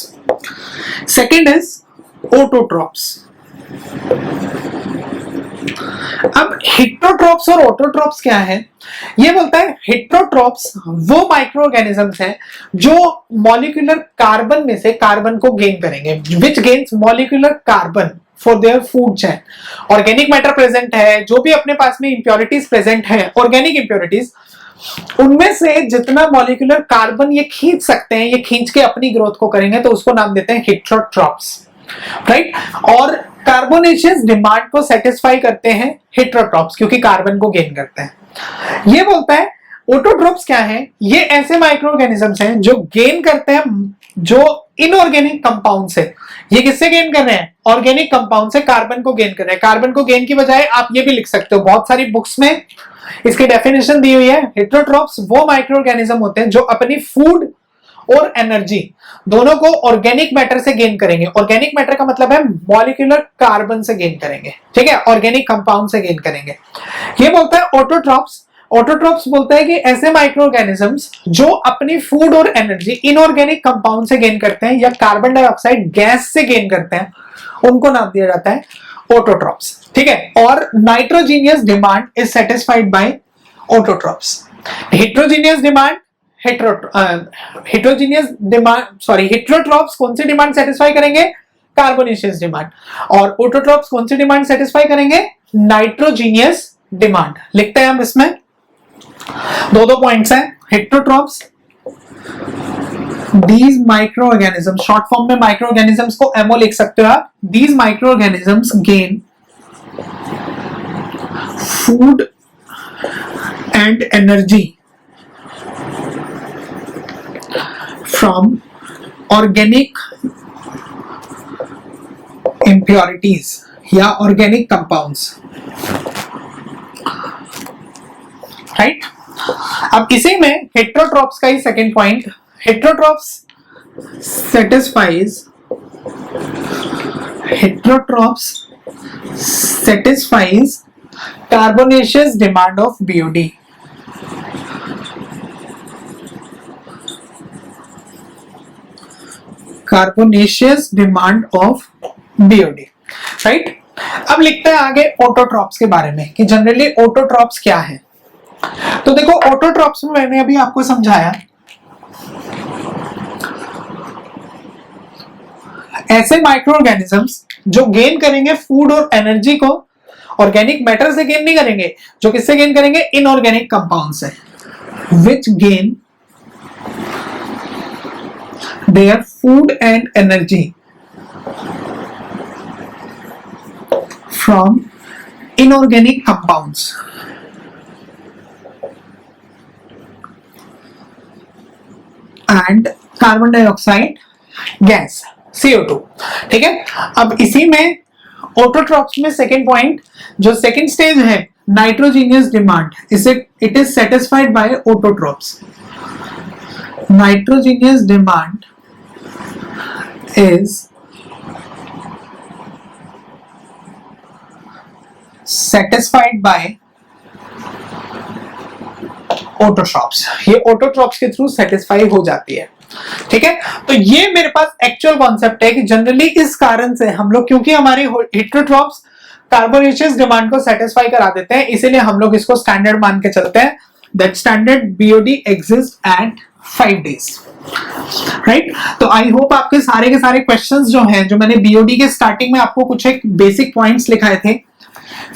Second is autotrophs. अब हेट्रोट्रॉप्स और ऑटोट्रॉप्स क्या है, ये बोलता है हेट्रोट्रॉप्स वो माइक्रो ऑर्गेनिजम्स हैं जो मॉलिक्यूलर कार्बन में से कार्बन को गेन करेंगे, which gains molecular carbon for their food chain. Organic matter present है, जो भी अपने पास में इंप्योरिटीज प्रेजेंट है, ऑर्गेनिक इंप्योरिटीज, उनमें से जितना मॉलिक्यूलर कार्बन ये खींच सकते हैं, ये खींच के अपनी ग्रोथ को करेंगे, तो उसको नाम देते हैं हेट्रोट्रॉप्स, राइट। और कार्बोनेशियस डिमांड को सेटिस्फाई करते हैं हेट्रोट्रॉप्स, क्योंकि कार्बन को गेन करते हैं। ये बोलता है ऑटोट्रॉप्स क्या है, ये ऐसे माइक्रो ऑर्गेनिजम्स हैं जो गेन करते हैं जो इनऑर्गेनिक कंपाउंड से। ये किससे गेन कर रहे हैं, ऑर्गेनिक कंपाउंड से कार्बन को गेन कर रहे हैं। कार्बन को गेन की बजाय आप ये भी लिख सकते हो, बहुत सारी बुक्स में इसकी डेफिनेशन दी हुई है। हेट्रोट्रॉप्स वो माइक्रो ऑर्गेनिज्म होते हैं जो अपनी फूड और एनर्जी दोनों को ऑर्गेनिक मैटर से गेन करेंगे। ऑर्गेनिक मैटर का मतलब है मॉलिक्यूलर कार्बन से गेन करेंगे, ठीक है, ऑर्गेनिक कंपाउंड से गेन करेंगे। ये बोलता है ऑटोट्रॉप्स। ऑटोट्रॉप्स बोलता है कि ऐसे माइक्रो ऑर्गेनिजम्स जो अपनी फूड और एनर्जी इनऑर्गेनिक कंपाउंड से गेन करते हैं या कार्बन डाइऑक्साइड गैस से गेन करते हैं, उनको नाम दिया जाता है ऑटोट्रॉप्स, ठीक है। और nitrogenous demand is satisfied by autotrophs. Heterogeneous demand heterotrophs कौन सी डिमांड सेटिस्फाई करेंगे? Carbonaceous demand. और ऑटोट्रॉप्स कौन सी डिमांड सेटिस्फाई करेंगे? Nitrogenous demand. लिखते हैं हम इसमें दो पॉइंट्स हैं। Heterotrophs, these microorganisms, short form में माइक्रो ऑर्गेनिजम्स को एमओ लिख सकते हो आप। these microorganisms gain food and energy from organic impurities या organic compounds, राइट। अब इसी में हेट्रोट्रॉप्स का ही second point, heterotrophs satisfies carbonaceous demand of BOD। Carbonaceous demand of BOD, right. अब लिखते हैं आगे ऑटोट्रॉप्स के बारे में कि जनरली ऑटोट्रॉप्स क्या है। तो देखो ऑटोट्रॉप्स में मैंने अभी आपको समझाया, ऐसे माइक्रो ऑर्गेनिजम्स जो गेन करेंगे फूड और एनर्जी को ऑर्गेनिक मैटर से गेन नहीं करेंगे, जो किससे गेन करेंगे? इनऑर्गेनिक कंपाउंड से, विच gain their food and energy from inorganic compounds and carbon dioxide gas CO2, ठीक है। अब इसी में ऑटोट्रॉप्स में सेकेंड पॉइंट, जो सेकेंड स्टेज है nitrogenous demand, it is satisfied by autotrophs. nitrogenous demand is satisfied by autotrophs. ये autotrophs के थ्रू सेटिस्फाई हो जाती है, ठीक है। तो ये मेरे पास एक्चुअल कॉन्सेप्ट है कि जनरली इस कारण से हम लोग, क्योंकि हमारी हेट्रोट्रॉप्स कार्बोनेशियस डिमांड को सेटिस्फाई करा देते हैं, इसीलिए हम लोग इसको स्टैंडर्ड मान के चलते हैं that standard BOD exist at 5 days, right. तो आई होप आपके सारे के सारे क्वेश्चंस जो हैं, जो मैंने बीओडी के स्टार्टिंग में आपको कुछ एक बेसिक पॉइंट्स लिखाए थे,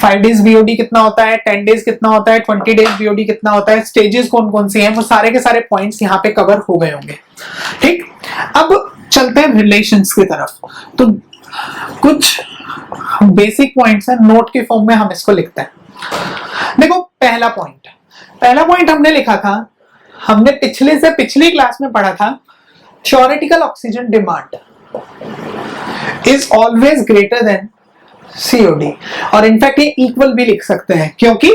5 days बीओडी कितना होता है, 10 days कितना होता है, 20 days बीओडी कितना होता है, स्टेजेस कौन कौन सी हैं, वो सारे के सारे पॉइंट्स यहाँ पे कवर हो गए होंगे, ठीक। अब चलते हैं रिलेशंस की तरफ। तो कुछ बेसिक पॉइंट्स हैं, नोट के फॉर्म में हम इसको लिखते हैं। देखो पहला पॉइंट हमने लिखा था, हमने पिछली क्लास में पढ़ा था, theoretical oxygen demand is always greater than COD. और इनफैक्ट ये इक्वल भी लिख सकते हैं, क्योंकि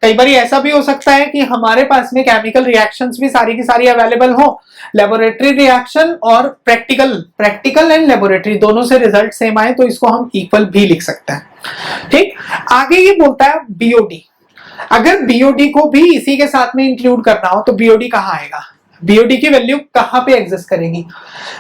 कई बार ऐसा भी हो सकता है कि हमारे पास में केमिकल रिएक्शंस भी सारी की सारी अवेलेबल हो, लेबोरेटरी रिएक्शन और प्रैक्टिकल एंड लेबोरेटरी दोनों से रिजल्ट सेम आए, तो इसको हम इक्वल भी लिख सकते हैं, ठीक। आगे ये बोलता है बीओडी। अगर बीओडी को भी इसी के साथ में इंक्लूड करना हो तो बीओडी कहाँ आएगा? बीओडी की वैल्यू कहाँ पे एग्जिस्ट करेगी?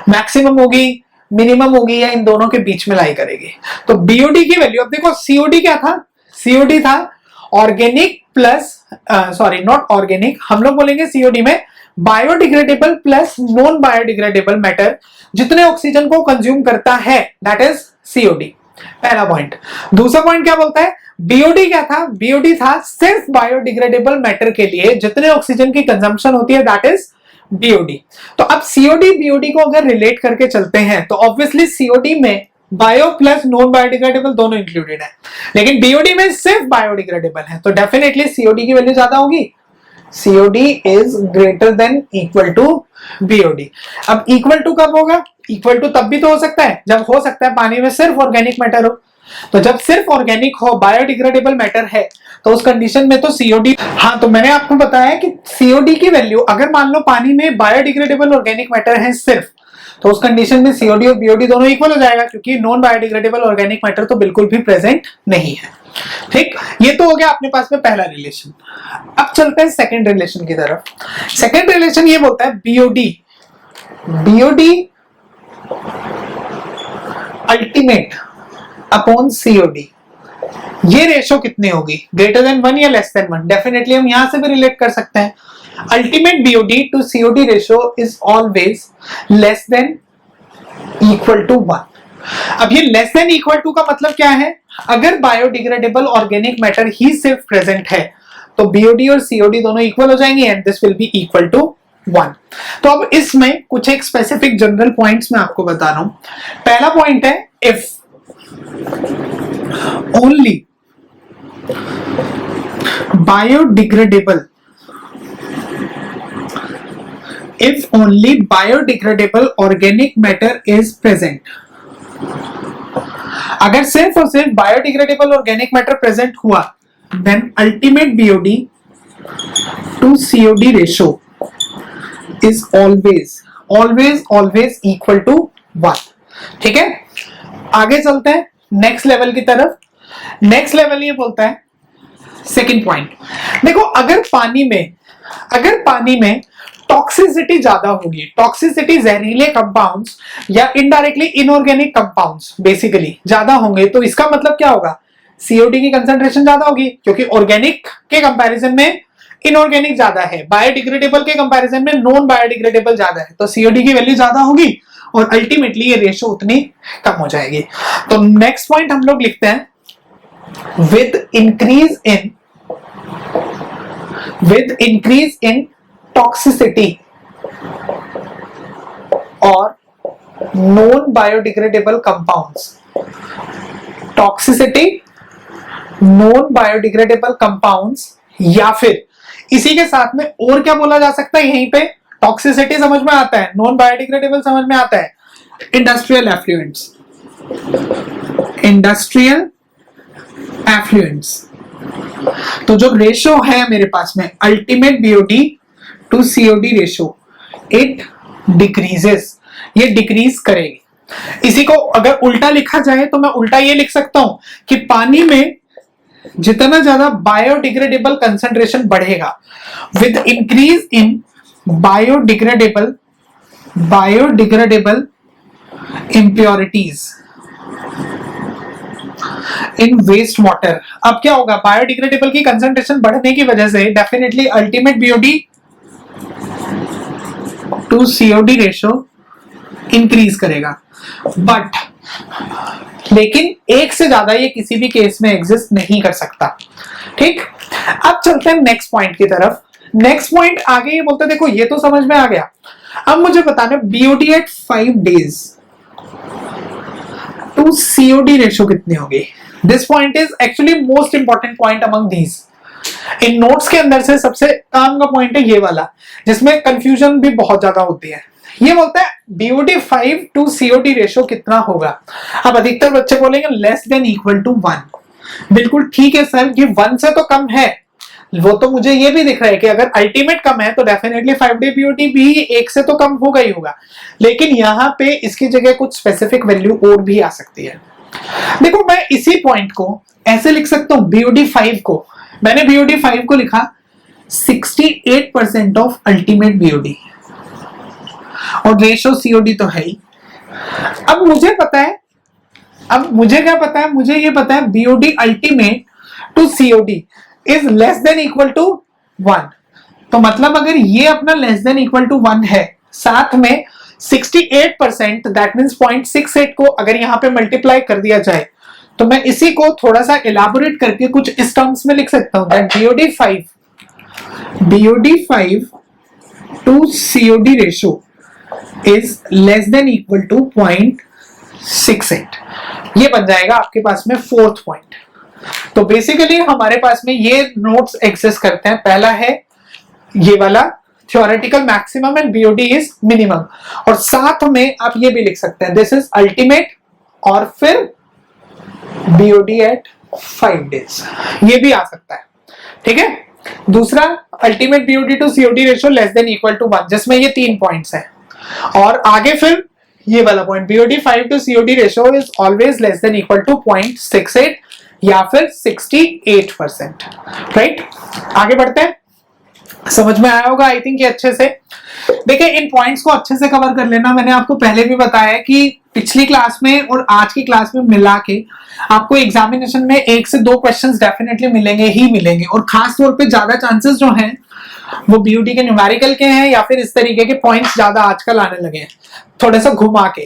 मैक्सिमम होगी, मिनिमम होगी, या इन दोनों के बीच में लाई करेगी? तो बीओडी की वैल्यू, अब देखो सीओडी क्या था? सीओडी था ऑर्गेनिक प्लस नॉट ऑर्गेनिक, हम लोग बोलेंगे सीओडी में biodegradable plus non biodegradable matter जितने ऑक्सीजन को कंज्यूम करता है, दैट इज सीओडी। पहला पॉइंट। दूसरा पॉइंट क्या बोलता है? बीओडी क्या था? बीओडी था सिर्फ बायोडिग्रेडेबल मैटर के लिए जितने ऑक्सीजन की कंजम्पशन होती है, दैट इज बीओडी। तो अब सीओडी बीओडी को अगर रिलेट करके चलते हैं तो ऑब्वियसली सीओडी में बायो प्लस नॉन बायोडिग्रेडेबल दोनों इंक्लूडेड है, लेकिन बीओडी में सिर्फ बायोडिग्रेडेबल है, तो डेफिनेटली सीओडी की वैल्यू ज्यादा होगी। COD is greater than equal to BOD. अब इक्वल टू कब होगा? इक्वल टू तब भी तो हो सकता है जब हो सकता है पानी में सिर्फ ऑर्गेनिक मैटर हो, तो जब सिर्फ ऑर्गेनिक हो, बायोडिग्रेडेबल मैटर है, तो उस कंडीशन में तो सीओडी, हाँ तो मैंने आपको बताया कि सीओडी की वैल्यू अगर मान लो पानी में बायोडिग्रेडेबल ऑर्गेनिक मैटर है सिर्फ, तो उस कंडीशन में सीओडी और बीओडी दोनों इक्वल हो जाएगा, क्योंकि नॉन बायोडिग्रेडेबल ऑर्गेनिक मैटर तो बिल्कुल भी प्रेजेंट नहीं है। ठीक, ये तो हो गया अपने पास में पहला रिलेशन। अब चलते हैं सेकंड रिलेशन की तरफ। सेकंड रिलेशन ये बोलता है BOD, BOD ultimate upon COD, ये रेशो कितनी होगी, ग्रेटर देन 1 या लेस देन 1। डेफिनेटली हम यहां से भी रिलेट कर सकते हैं। Ultimate BOD to COD ratio is always less than equal to 1। अब ये लेस देन इक्वल टू का मतलब क्या है, अगर बायोडिग्रेडेबल ऑर्गेनिक मैटर ही सिर्फ प्रेजेंट है तो बीओडी और सीओडी दोनों इक्वल हो जाएंगे and this will be equal to 1। तो अब इसमें कुछ एक स्पेसिफिक जनरल पॉइंट्स मैं आपको बता रहा हूं। पहला पॉइंट है if only biodegradable, if only biodegradable organic matter is present, अगर सिर्फ और सिर्फ बायोडिग्रेडेबल ऑर्गेनिक मैटर प्रेजेंट हुआ, then ultimate BOD to COD ratio is always equal to 1। ठीक है, आगे चलते हैं नेक्स्ट लेवल की तरफ। नेक्स्ट लेवल ये बोलता है, सेकंड पॉइंट देखो, अगर पानी में टॉक्सिसिटी ज्यादा होगी, टॉक्सिसिटी जहरीले कंपाउंड्स या इनडायरेक्टली इनऑर्गेनिक कंपाउंड्स बेसिकली ज्यादा होंगे, तो इसका मतलब क्या होगा, सीओडी की कंसंट्रेशन ज्यादा होगी, क्योंकि ऑर्गेनिक के कंपैरिजन में इनऑर्गेनिक ज्यादा है, बायोडिग्रेडेबल के कंपैरिजन में नॉन बायोडिग्रेडेबल ज्यादा है, तो सीओडी की वैल्यू ज्यादा होगी और अल्टीमेटली ये रेशो उतनी कम हो जाएगी। तो नेक्स्ट पॉइंट हम लोग लिखते हैं, with increase in toxicity or non biodegradable compounds, toxicity non biodegradable compounds, या फिर इसी के साथ में और क्या बोला जा सकता है, यहीं पे टॉक्सिसिटी समझ में आता है, नॉन बायोडिग्रेडेबल समझ में आता है, इंडस्ट्रियल एफ्लुएंट्स, इंडस्ट्रियल एफ्लुएंट्स। तो जो रेशो है मेरे पास में ultimate BOD to COD ratio, it decreases, ये डिक्रीज करेगी। इसी को अगर उल्टा लिखा जाए तो मैं उल्टा ये लिख सकता हूं कि पानी में जितना ज्यादा बायोडिग्रेडेबल कंसंट्रेशन बढ़ेगा, with increase in biodegradable impurities in waste water. अब क्या होगा, बायोडिग्रेडेबल की कंसंट्रेशन बढ़ने की वजह से definitely ultimate BOD to COD ratio increase करेगा, बट लेकिन एक से ज्यादा ये किसी भी केस में एग्जिस्ट नहीं कर सकता। ठीक, अब चलते हैं नेक्स्ट पॉइंट की तरफ। नेक्स्ट पॉइंट आगे ये बोलते हैं, देखो ये तो समझ में आ गया, अब मुझे बताना BOD at 5 days to COD ratio कितनी होगी। This point is actually most important point among these. इन नोट्स के अंदर से सबसे काम का पॉइंट है ये वाला, जिसमें कंफ्यूजन भी बहुत ज्यादा होती है। ये बोलता है बीओडी 5 टू सीओडी रेशो कितना होगा। अब अधिकतर बच्चे बोलेंगे लेस देन इक्वल टू 1। बिल्कुल ठीक है सर, ये 1 से तो कम है, वो तो मुझे ये भी दिख रहा है कि अगर अल्टीमेट कम है तो डेफिनेटली 5 day बीओडी भी 1 से तो कम होगा ही होगा, लेकिन यहाँ पे इसकी जगह कुछ स्पेसिफिक वैल्यू और भी आ सकती है। देखो मैं इसी पॉइंट को ऐसे लिख सकता हूँ, बीओडी 5 को मैंने बीओडी 5 को लिखा 68% ऑफ अल्टीमेट बीओडी, और रेशो सीओडी तो है ही। अब मुझे पता है, अब मुझे क्या पता है, मुझे ये पता है BOD ultimate to COD is less than equal to 1। तो मतलब अगर ये अपना लेस देन इक्वल टू 1 है, साथ में 68%, दैट मींस 0.68 को अगर यहां पे मल्टीप्लाई कर दिया जाए, तो मैं इसी को थोड़ा सा इलाबोरेट करके कुछ इस टर्म्स में लिख सकता हूं, that BOD 5 to COD ratio is less than equal to 0.68। ये बन जाएगा आपके पास में फोर्थ पॉइंट। तो बेसिकली हमारे पास में ये नोट्स एग्जिस्ट करते हैं। पहला है ये वाला theoretical maximum and BOD is minimum, और साथ में आप ये भी लिख सकते हैं दिस इज अल्टीमेट और फिर बीओडी एट 5 days, ये भी आ सकता है, ठीक है। दूसरा ultimate BOD to COD ratio less than equal to 1, जिसमें ये 3 पॉइंट्स हैं, और आगे फिर ये वाला point BOD 5 to COD ratio is always less than equal to 0.68 या फिर 68%, राइट। आगे बढ़ते हैं, समझ में आया होगा आई थिंक ये अच्छे से। देखिए इन पॉइंट्स को अच्छे से कवर कर लेना, मैंने आपको पहले भी बताया कि पिछली क्लास में और आज की क्लास में मिला के आपको एग्जामिनेशन में 1 से 2 क्वेश्चंस डेफिनेटली मिलेंगे ही मिलेंगे, और खास तौर पे ज्यादा चांसेस जो हैं वो बीयूटी के न्यूमेरिकल के हैं या फिर इस तरीके के पॉइंट्स ज्यादा आजकल आने लगे हैं थोड़ा सा घुमा के,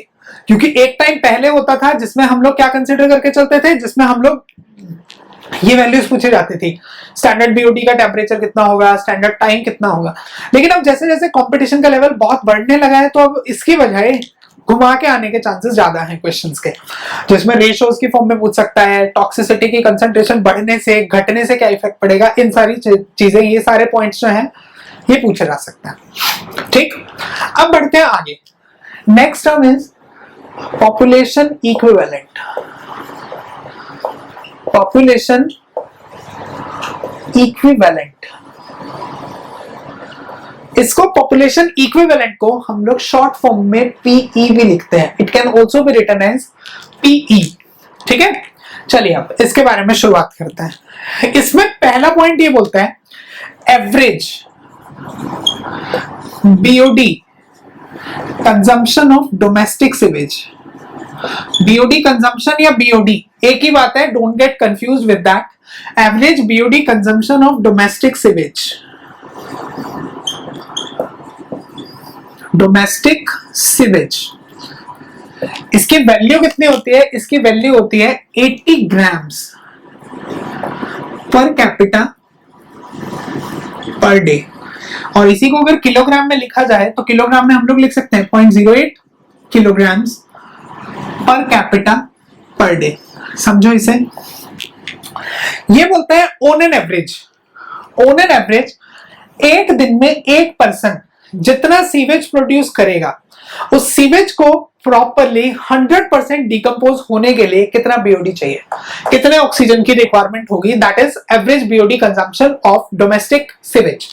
क्योंकि एक टाइम पहले होता था जिसमें हम लोग क्या कंसिडर करके चलते थे, जिसमें हम लोग ये वैल्यूज पूछी जाती थी, स्टैंडर्ड बीओडी का टेम्परेचर कितना होगा, स्टैंडर्ड टाइम कितना होगा। लेकिन अब जैसे जैसे कंपटीशन का लेवल बहुत बढ़ने लगा है, तो अब इसकी बजाय घुमा के आने के चांसेस ज्यादा हैं क्वेश्चंस के, जिसमें रेशियोज की फॉर्म में पूछ सकता है, टॉक्सिसिटी की कंसंट्रेशन बढ़ने से घटने से क्या इफेक्ट पड़ेगा, इन सारी चीजें, ये सारे पॉइंट्स जो हैं ये पूछे जा सकते हैं, ठीक। अब बढ़ते हैं आगे, next term is population equivalent. Population equivalent, इसको पॉपुलेशन इक्विवेलेंट को हम लोग शॉर्ट फॉर्म में पीई भी लिखते हैं, it can also be written as PE, ठीक है। चलिए अब इसके बारे में शुरुआत करते हैं। इसमें पहला पॉइंट ये बोलता है average BOD consumption of domestic sewage. BOD consumption या बीओडी एक ही बात है, don't get confuse with that. Average BOD consumption of domestic sewage, domestic sewage, इसकी वैल्यू कितनी होती है, इसकी वैल्यू होती है 80 grams per capita per day, और इसी को अगर किलोग्राम में लिखा जाए तो किलोग्राम में हम लोग लिख सकते हैं 0.08 kilograms per capita per day. समझो इसे, ये बोलता है on an average, on an average एक दिन में एक पर्सन जितना सीवेज प्रोड्यूस करेगा, उस सीवेज को प्रॉपरली 100% डिकम्पोज होने के लिए कितना बीओडी चाहिए, कितने ऑक्सीजन की रिक्वायरमेंट होगी, that is average BOD consumption of domestic sewage,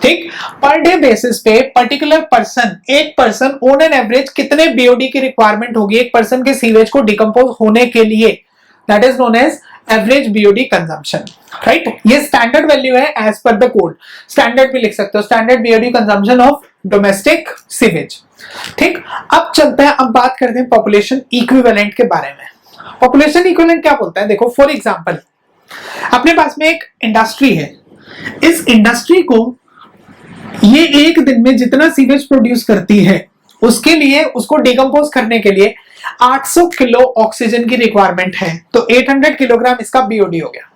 ठीक। पर डे बेसिस पे पर्टिकुलर पर्सन, एक पर्सन ऑन एन एवरेज कितने बीओडी की रिक्वायरमेंट होगी एक पर्सन के सीवेज को डिकम्पोज होने के लिए, that is known as average BOD consumption, right. ये स्टैंडर्ड वैल्यू है as per the code, standard भी लिख सकते हो, standard BOD consumption of domestic sewage, ठीक। अब चलते हैं, अब बात करते हैं पॉपुलेशन इक्विवेलेंट के बारे में। पॉपुलेशन इक्विवेलेंट क्या बोलता है, देखो फॉर एग्जांपल अपने पास में एक इंडस्ट्री है, इस इंडस्ट्री को ये एक दिन में जितना सीवेज प्रोड्यूस करती है उसके लिए, उसको डिकम्पोज करने के लिए 800 किलो ऑक्सीजन की रिक्वायरमेंट है, तो 800 किलोग्राम इसका बीओडी हो गया।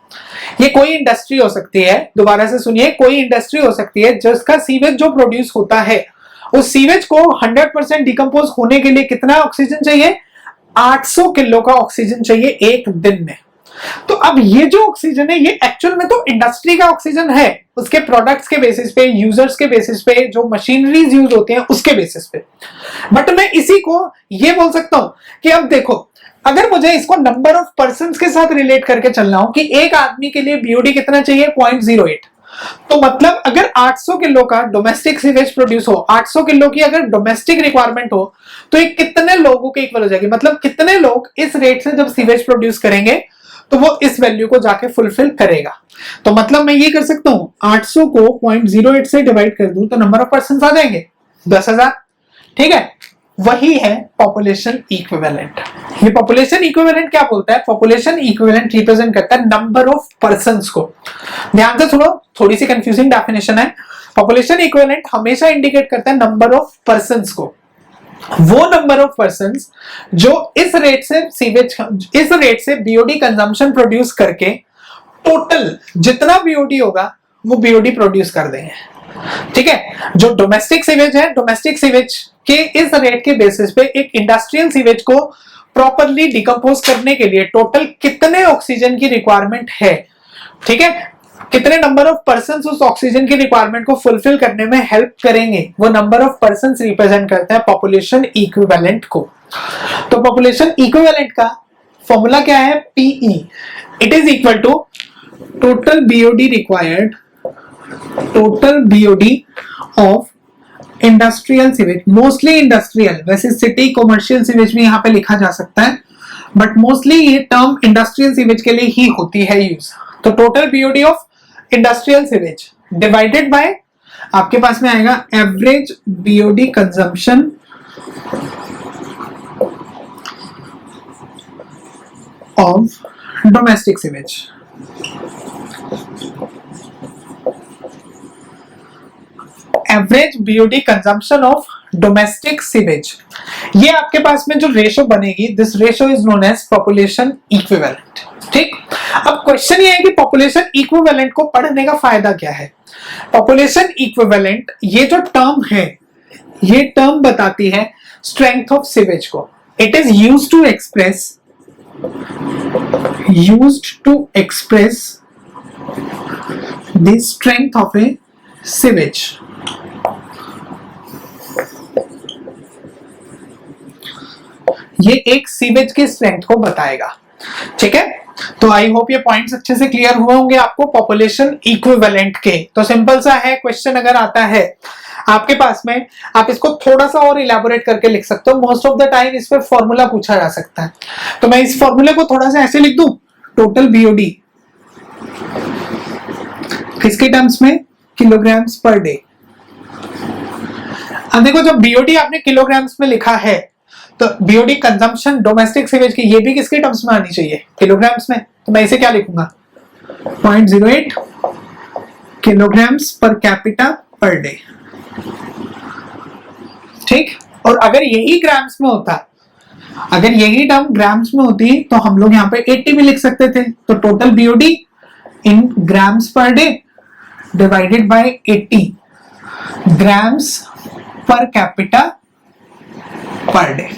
ये कोई इंडस्ट्री हो सकती है, दोबारा से सुनिए, कोई इंडस्ट्री हो सकती है जिसका सीवेज जो प्रोड्यूस होता है, उस सीवेज को 100% डिकम्पोज होने के लिए कितना ऑक्सीजन चाहिए, 800 किलो का ऑक्सीजन चाहिए एक दिन में। तो अब ये जो ऑक्सीजन है ये एक्चुअल में तो इंडस्ट्री का ऑक्सीजन है, उसके प्रोडक्ट्स के बेसिस पे, यूजर्स के बेसिस पे, जो मशीनरीज यूज होते हैं उसके बेसिस पे। बट मैं इसी को ये बोल सकता हूं कि अब देखो, अगर मुझे इसको नंबर ऑफ पर्संस के साथ रिलेट करके चलना हो कि एक आदमी के लिए बीओडी कितना चाहिए 0.08, तो मतलब अगर 800 किलो का डोमेस्टिक सीवेज प्रोड्यूस हो, 800 किलो की अगर डोमेस्टिक रिक्वायरमेंट हो, तो ये कितने लोगों के इक्वल हो जाएगी, मतलब कितने लोग इस रेट से जब सीवेज प्रोड्यूस करेंगे तो वो इस वैल्यू को जाके फुलफिल करेगा। तो मतलब मैं ये कर सकता हूं, 800 को 0.08 से डिवाइड कर दूं तो नंबर ऑफ पर्सन आ जाएंगे 10,000, ठीक है। वही है पॉपुलेशन इक्विवेलेंट। ये पॉपुलेशन इक्विवेलेंट क्या बोलता है, पॉपुलेशन इक्विवेलेंट रिप्रेजेंट करता है नंबर ऑफ पर्संस को। ध्यान से सुनो, थोड़ी सी कंफ्यूजिंग डेफिनेशन है। पॉपुलेशन इक्विवेलेंट हमेशा इंडिकेट करता है नंबर ऑफ पर्संस को, वो नंबर ऑफ पर्संस जो इस रेट से बीओडी कंजम्पशन प्रोड्यूस करके टोटल जितना बीओडी होगा वो बीओडी प्रोड्यूस कर देंगे, ठीक है। जो डोमेस्टिक सीवेज है, डोमेस्टिक सीवेज के इस रेट के बेसिस पे एक इंडस्ट्रियल सीवेज को प्रॉपरली डिकम्पोज करने के लिए टोटल कितने ऑक्सीजन की रिक्वायरमेंट है, ठीक है, कितने नंबर ऑफ पर्संस उस ऑक्सीजन की रिक्वायरमेंट को फुलफिल करने में हेल्प करेंगे, वो नंबर ऑफ पर्संस रिप्रेजेंट करते हैं पॉपुलेशन इक्विवेलेंट को। तो पॉपुलेशन इक्विवेलेंट का फॉर्मूला क्या है, PE, it is equal to total BOD required, total BOD of industrial sewage, mostly industrial, वैसे सिटी कॉमर्शियल सीवेज भी यहाँ पे लिखा जा सकता है, बट मोस्टली ये टर्म इंडस्ट्रियल सीवेज के लिए ही होती है यूज। तो total BOD of industrial sewage divided by आपके पास में आएगा average BOD consumption of domestic sewage. Average BOD consumption of domestic sewage, ये आपके पास में जो रेशो बनेगी, this ratio is known as population equivalent. ठीक, अब क्वेश्चन ये है कि पॉपुलेशन इक्विवेलेंट को पढ़ने का फायदा क्या है। पॉपुलेशन इक्विवेलेंट ये जो टर्म है, ये टर्म बताती है स्ट्रेंथ ऑफ सीवेज को। It is used to express the strength of a sewage. ये एक सीवेज की स्ट्रेंथ को बताएगा। ठीक है, तो आई होप ये पॉइंट्स अच्छे से क्लियर हुए होंगे आपको पॉपुलेशन इक्विवेलेंट के। तो सिंपल सा है, क्वेश्चन अगर आता है आपके पास में, आप इसको थोड़ा सा और इलैबोरेट करके लिख सकते हो। मोस्ट ऑफ द टाइम इस पे फॉर्मूला पूछा जा सकता है, तो मैं इस फॉर्मूले को थोड़ा सा ऐसे लिख दूं, टोटल BOD किसके टर्म्स में, किलोग्राम्स पर डे। अब देखो जब BOD आपने किलोग्राम्स में लिखा है, तो BOD कंजम्पशन डोमेस्टिक सीवेज की ये भी किसके टर्म्स में आनी चाहिए, किलोग्राम्स में। तो मैं इसे क्या लिखूंगा, 0.08 kilograms per capita per day. ठीक, और अगर यही ग्राम्स में होता, अगर यही टर्म ग्राम्स में होती तो हम लोग यहाँ पे 80 भी लिख सकते थे। तो total BOD in grams per day divided by 80 grams per capita per day.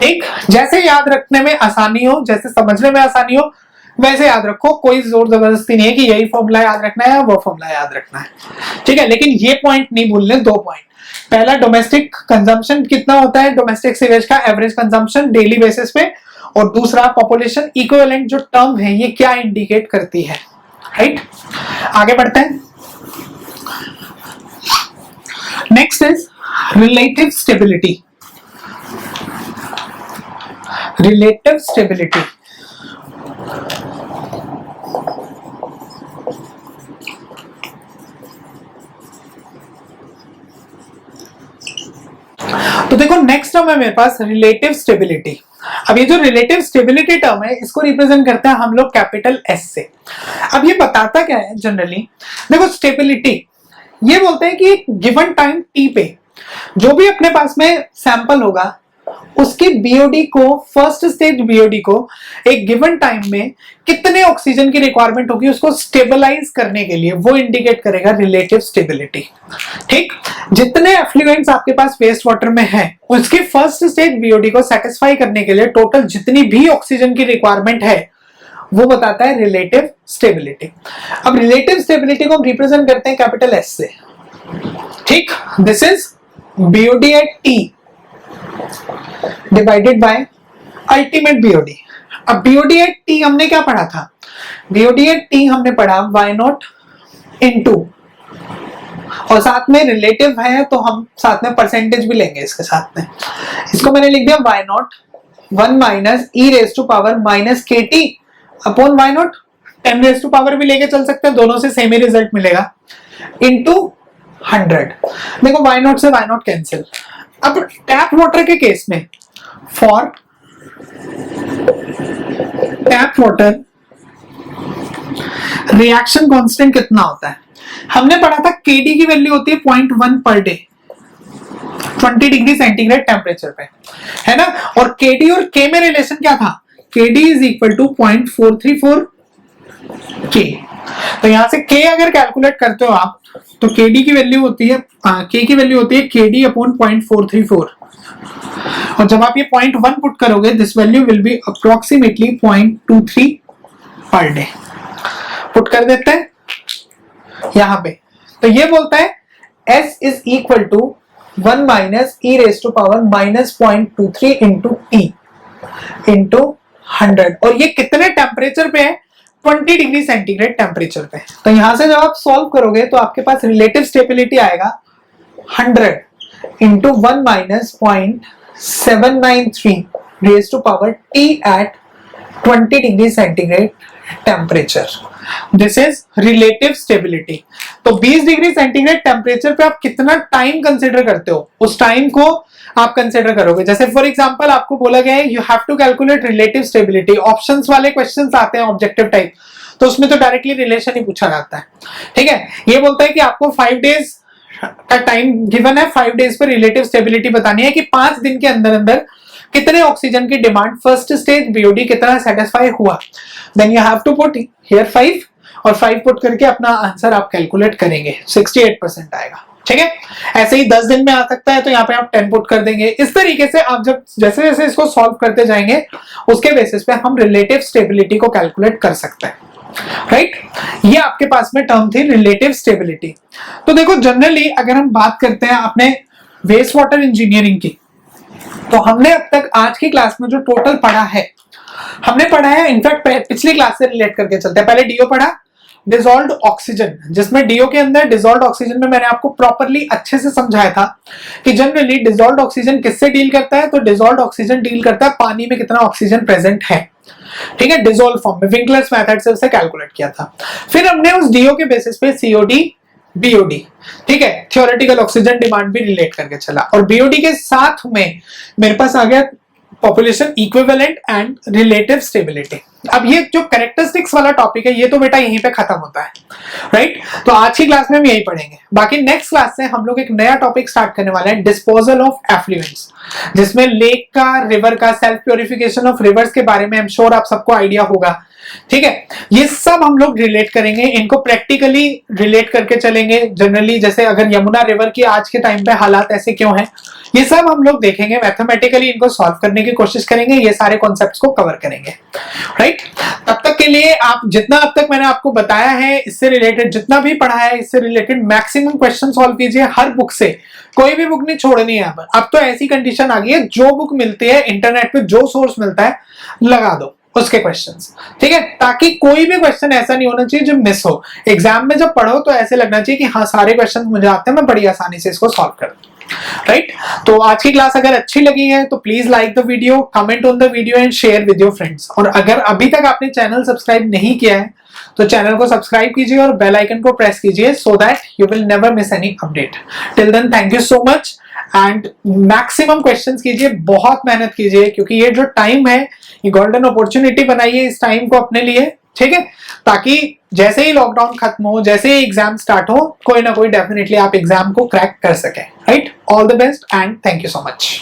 ठीक, जैसे याद रखने में आसानी हो, जैसे समझने में आसानी हो, वैसे याद रखो। कोई जोर जबरदस्ती नहीं है कि यही फॉर्मूला याद रखना है, वो फॉर्मूला याद रखना है। ठीक है, लेकिन ये पॉइंट नहीं भूलने, 2 पॉइंट। पहला, डोमेस्टिक कंजम्पशन कितना होता है डोमेस्टिक सीवेज का, एवरेज कंजम्पशन डेली बेसिस पे। और दूसरा, पॉपुलेशन इक्विवेलेंट जो टर्म है ये क्या इंडिकेट करती है। राइट, आगे बढ़ते हैं। Next is relative stability. Relative stability तो देखो नेक्स्ट टर्म है मेरे पास रिलेटिव स्टेबिलिटी। अब ये जो रिलेटिव स्टेबिलिटी टर्म है, इसको रिप्रेजेंट करते हैं हम लोग कैपिटल S से। अब ये बताता क्या है जनरली, देखो स्टेबिलिटी ये बोलते हैं कि एक गिवन टाइम T पे जो भी अपने पास में सैंपल होगा, उसके BOD को, फर्स्ट स्टेज BOD को एक गिवन टाइम में कितने ऑक्सीजन की रिक्वायरमेंट होगी उसको स्टेबलाइज करने के लिए, वो इंडिकेट करेगा रिलेटिव स्टेबिलिटी। ठीक, जितने एफ्लुएंट्स आपके पास वेस्ट वाटर में है, उसके फर्स्ट स्टेज BOD को सेटिस्फाई करने के लिए टोटल जितनी भी ऑक्सीजन की रिक्वायरमेंट है वो बताता है रिलेटिव स्टेबिलिटी। अब रिलेटिव स्टेबिलिटी को हम रिप्रेजेंट करते हैं कैपिटल S से। ठीक, this is BOD at T divided by ultimate BOD। अब BOD एट T हमने क्या पढ़ा था, BOD एट T हमने पढ़ा Y0 इंटू, और साथ में रिलेटिव है तो हम साथ में परसेंटेज भी लेंगे इसके साथ में। इसको मैंने लिख दिया Y0 1 minus e raise to power minus KT upon Y0, 10 raise to power भी लेके चल सकते हैं, दोनों से सेम ही रिजल्ट मिलेगा, इंटू 100। देखो Y0 से Y0 कैंसिल। अब टैप वाटर के केस में, for tap water reaction constant कितना होता है, हमने पढ़ा था KD की वैल्यू होती है 0.1 per day 20 degree centigrade temperature पे, है ना। और KD और K में रिलेशन क्या था, KD is equal to 0.434 K। तो यहां से K अगर कैलकुलेट करते हो आप, तो KD की वैल्यू होती है, K की वैल्यू होती है KD अपॉन 0.434, और जब आप ये 0.1 पुट करोगे, this value will B approximately 0.23 per day. Put कर देते हैं यहां पे, तो ये बोलता है S is equal to 1 minus e raise to power minus 0.23 into T into 100 और ये कितने टेम्परेचर पे है 20 डिग्री सेंटीग्रेड टेम्परेचर पे। तो यहां से जब आप सॉल्व करोगे तो आपके पास रिलेटिव स्टेबिलिटी आएगा 100 into 1 minus 0.793 raise to power t at 20 degree centigrade temperature. This is relative stability. तो 20 डिग्री सेंटीग्रेड टेम्परेचर पे आप कितना टाइम कंसिडर करते हो, उस टाइम को आप कंसिडर करोगे। जैसे फॉर एग्जांपल आपको बोला गया है you have to calculate relative stability, options वाले क्वेश्चंस आते हैं ऑब्जेक्टिव टाइप, तो उसमें तो डायरेक्टली रिलेशन ही पूछा जाता है। ठीक है, ये बोलता है कि आपको 5 डेज का टाइम गिवन है, 5 डेज पे रिलेटिव स्टेबिलिटी बतानी है कि 5 दिन के अंदर अंदर कितने ऑक्सीजन की डिमांड फर्स्ट स्टेज बीओडी कितना सेटिस्फाई हुआ। Then you have to put here 5 और 5 पुट करके अपना आंसर आप कैलकुलेट करेंगे, 68% आएगा। ठीक है, ऐसे ही 10 दिन में आ सकता है तो यहाँ पे आप 10 पुट कर देंगे। इस तरीके से आप जब जैसे जैसे इसको सॉल्व करते जाएंगे उसके बेसिस पे हम रिलेटिव स्टेबिलिटी को कैलकुलेट कर सकते हैं। राइट, ये आपके पास में टर्म थी रिलेटिव स्टेबिलिटी। तो देखो जनरली अगर हम बात करते हैं अपने वेस्ट वाटर इंजीनियरिंग की, तो हमने अब तक आज की क्लास में जो टोटल पढ़ा है, हमने पढ़ा है इनफैक्ट पिछली क्लास से रिलेट करके चलते हैं। पहले डीओ पढ़ा, डिसॉल्व्ड ऑक्सीजन, जिसमें डीओ के अंदर डिसॉल्व्ड ऑक्सीजन में मैंने आपको प्रॉपर्ली अच्छे से समझाया था कि जनरली डिसॉल्व्ड ऑक्सीजन किससे डील करता है, तो डिसॉल्व्ड ऑक्सीजन डील करता है पानी में कितना ऑक्सीजन प्रेजेंट है। ठीक है, डिसॉल्व फॉर्म में विंकलर्स मेथड से उसे कैलकुलेट किया था। फिर हमने उस डीओ के बेसिस पे सीओडी बीओडी, ठीक है, थियोरेटिकल ऑक्सीजन डिमांड भी रिलेट करके चला, और बीओडी के साथ में मेरे पास आ गया population equivalent and relative stability. अब ये जो कैरेक्टरिस्टिक्स वाला टॉपिक है ये तो बेटा यहीं पे खत्म होता है। राइट, तो आज की क्लास में हम यही पढ़ेंगे। बाकी नेक्स्ट क्लास से हम लोग एक नया टॉपिक स्टार्ट करने वाले हैं, डिस्पोजल ऑफ एफ्लुएंट्स, जिसमें लेक का, रिवर का, सेल्फ प्योरिफिकेशन ऑफ रिवर्स के बारे में आई एम श्योर आप सबको आइडिया होगा। ठीक है, ये सब हम लोग रिलेट करेंगे, इनको प्रैक्टिकली रिलेट करके चलेंगे। जनरली जैसे अगर यमुना रिवर की आज के टाइम पे हालात ऐसे क्यों हैं, ये सब हम लोग देखेंगे, मैथमेटिकली इनको सॉल्व करने की कोशिश करेंगे, ये सारे कॉन्सेप्ट्स को कवर करेंगे। राइट, तब तक के लिए आप जितना अब तक मैंने आपको बताया है, इससे रिलेटेड जितना भी पढ़ा है, इससे रिलेटेड मैक्सिमम क्वेश्चन सॉल्व कीजिए हर बुक से, कोई भी बुक नहीं छोड़नी है। अब तो ऐसी कंडीशन आ गई है, जो बुक मिलती है इंटरनेट पे, जो सोर्स मिलता है लगा दो उसके क्वेश्चंस। ठीक है, ताकि कोई भी क्वेश्चन ऐसा नहीं होना चाहिए जो मिस हो। एग्जाम में जब पढ़ो तो ऐसे लगना चाहिए कि हाँ सारे क्वेश्चन मुझे आते हैं, मैं बड़ी आसानी से इसको सॉल्व कर दूं। राइट, तो आज की क्लास अगर अच्छी लगी है तो please like the video, comment on the video and share with your friends. और अगर अभी तक आपने चैनल सब्सक्राइब नहीं किया है तो चैनल को सब्सक्राइब कीजिए और बेल आइकन को प्रेस कीजिए, so that you will never miss any update. Till then thank you so much and maximum questions कीजिए, बहुत मेहनत कीजिए, क्योंकि ये जो टाइम है ये गोल्डन अपॉर्चुनिटी बनाइए इस टाइम को अपने लिए। ठीक है, ताकि जैसे ही लॉकडाउन खत्म हो, जैसे ही एग्जाम स्टार्ट हो, कोई ना कोई डेफिनेटली आप एग्जाम को क्रैक कर सके। Right, all the best and thank you so much.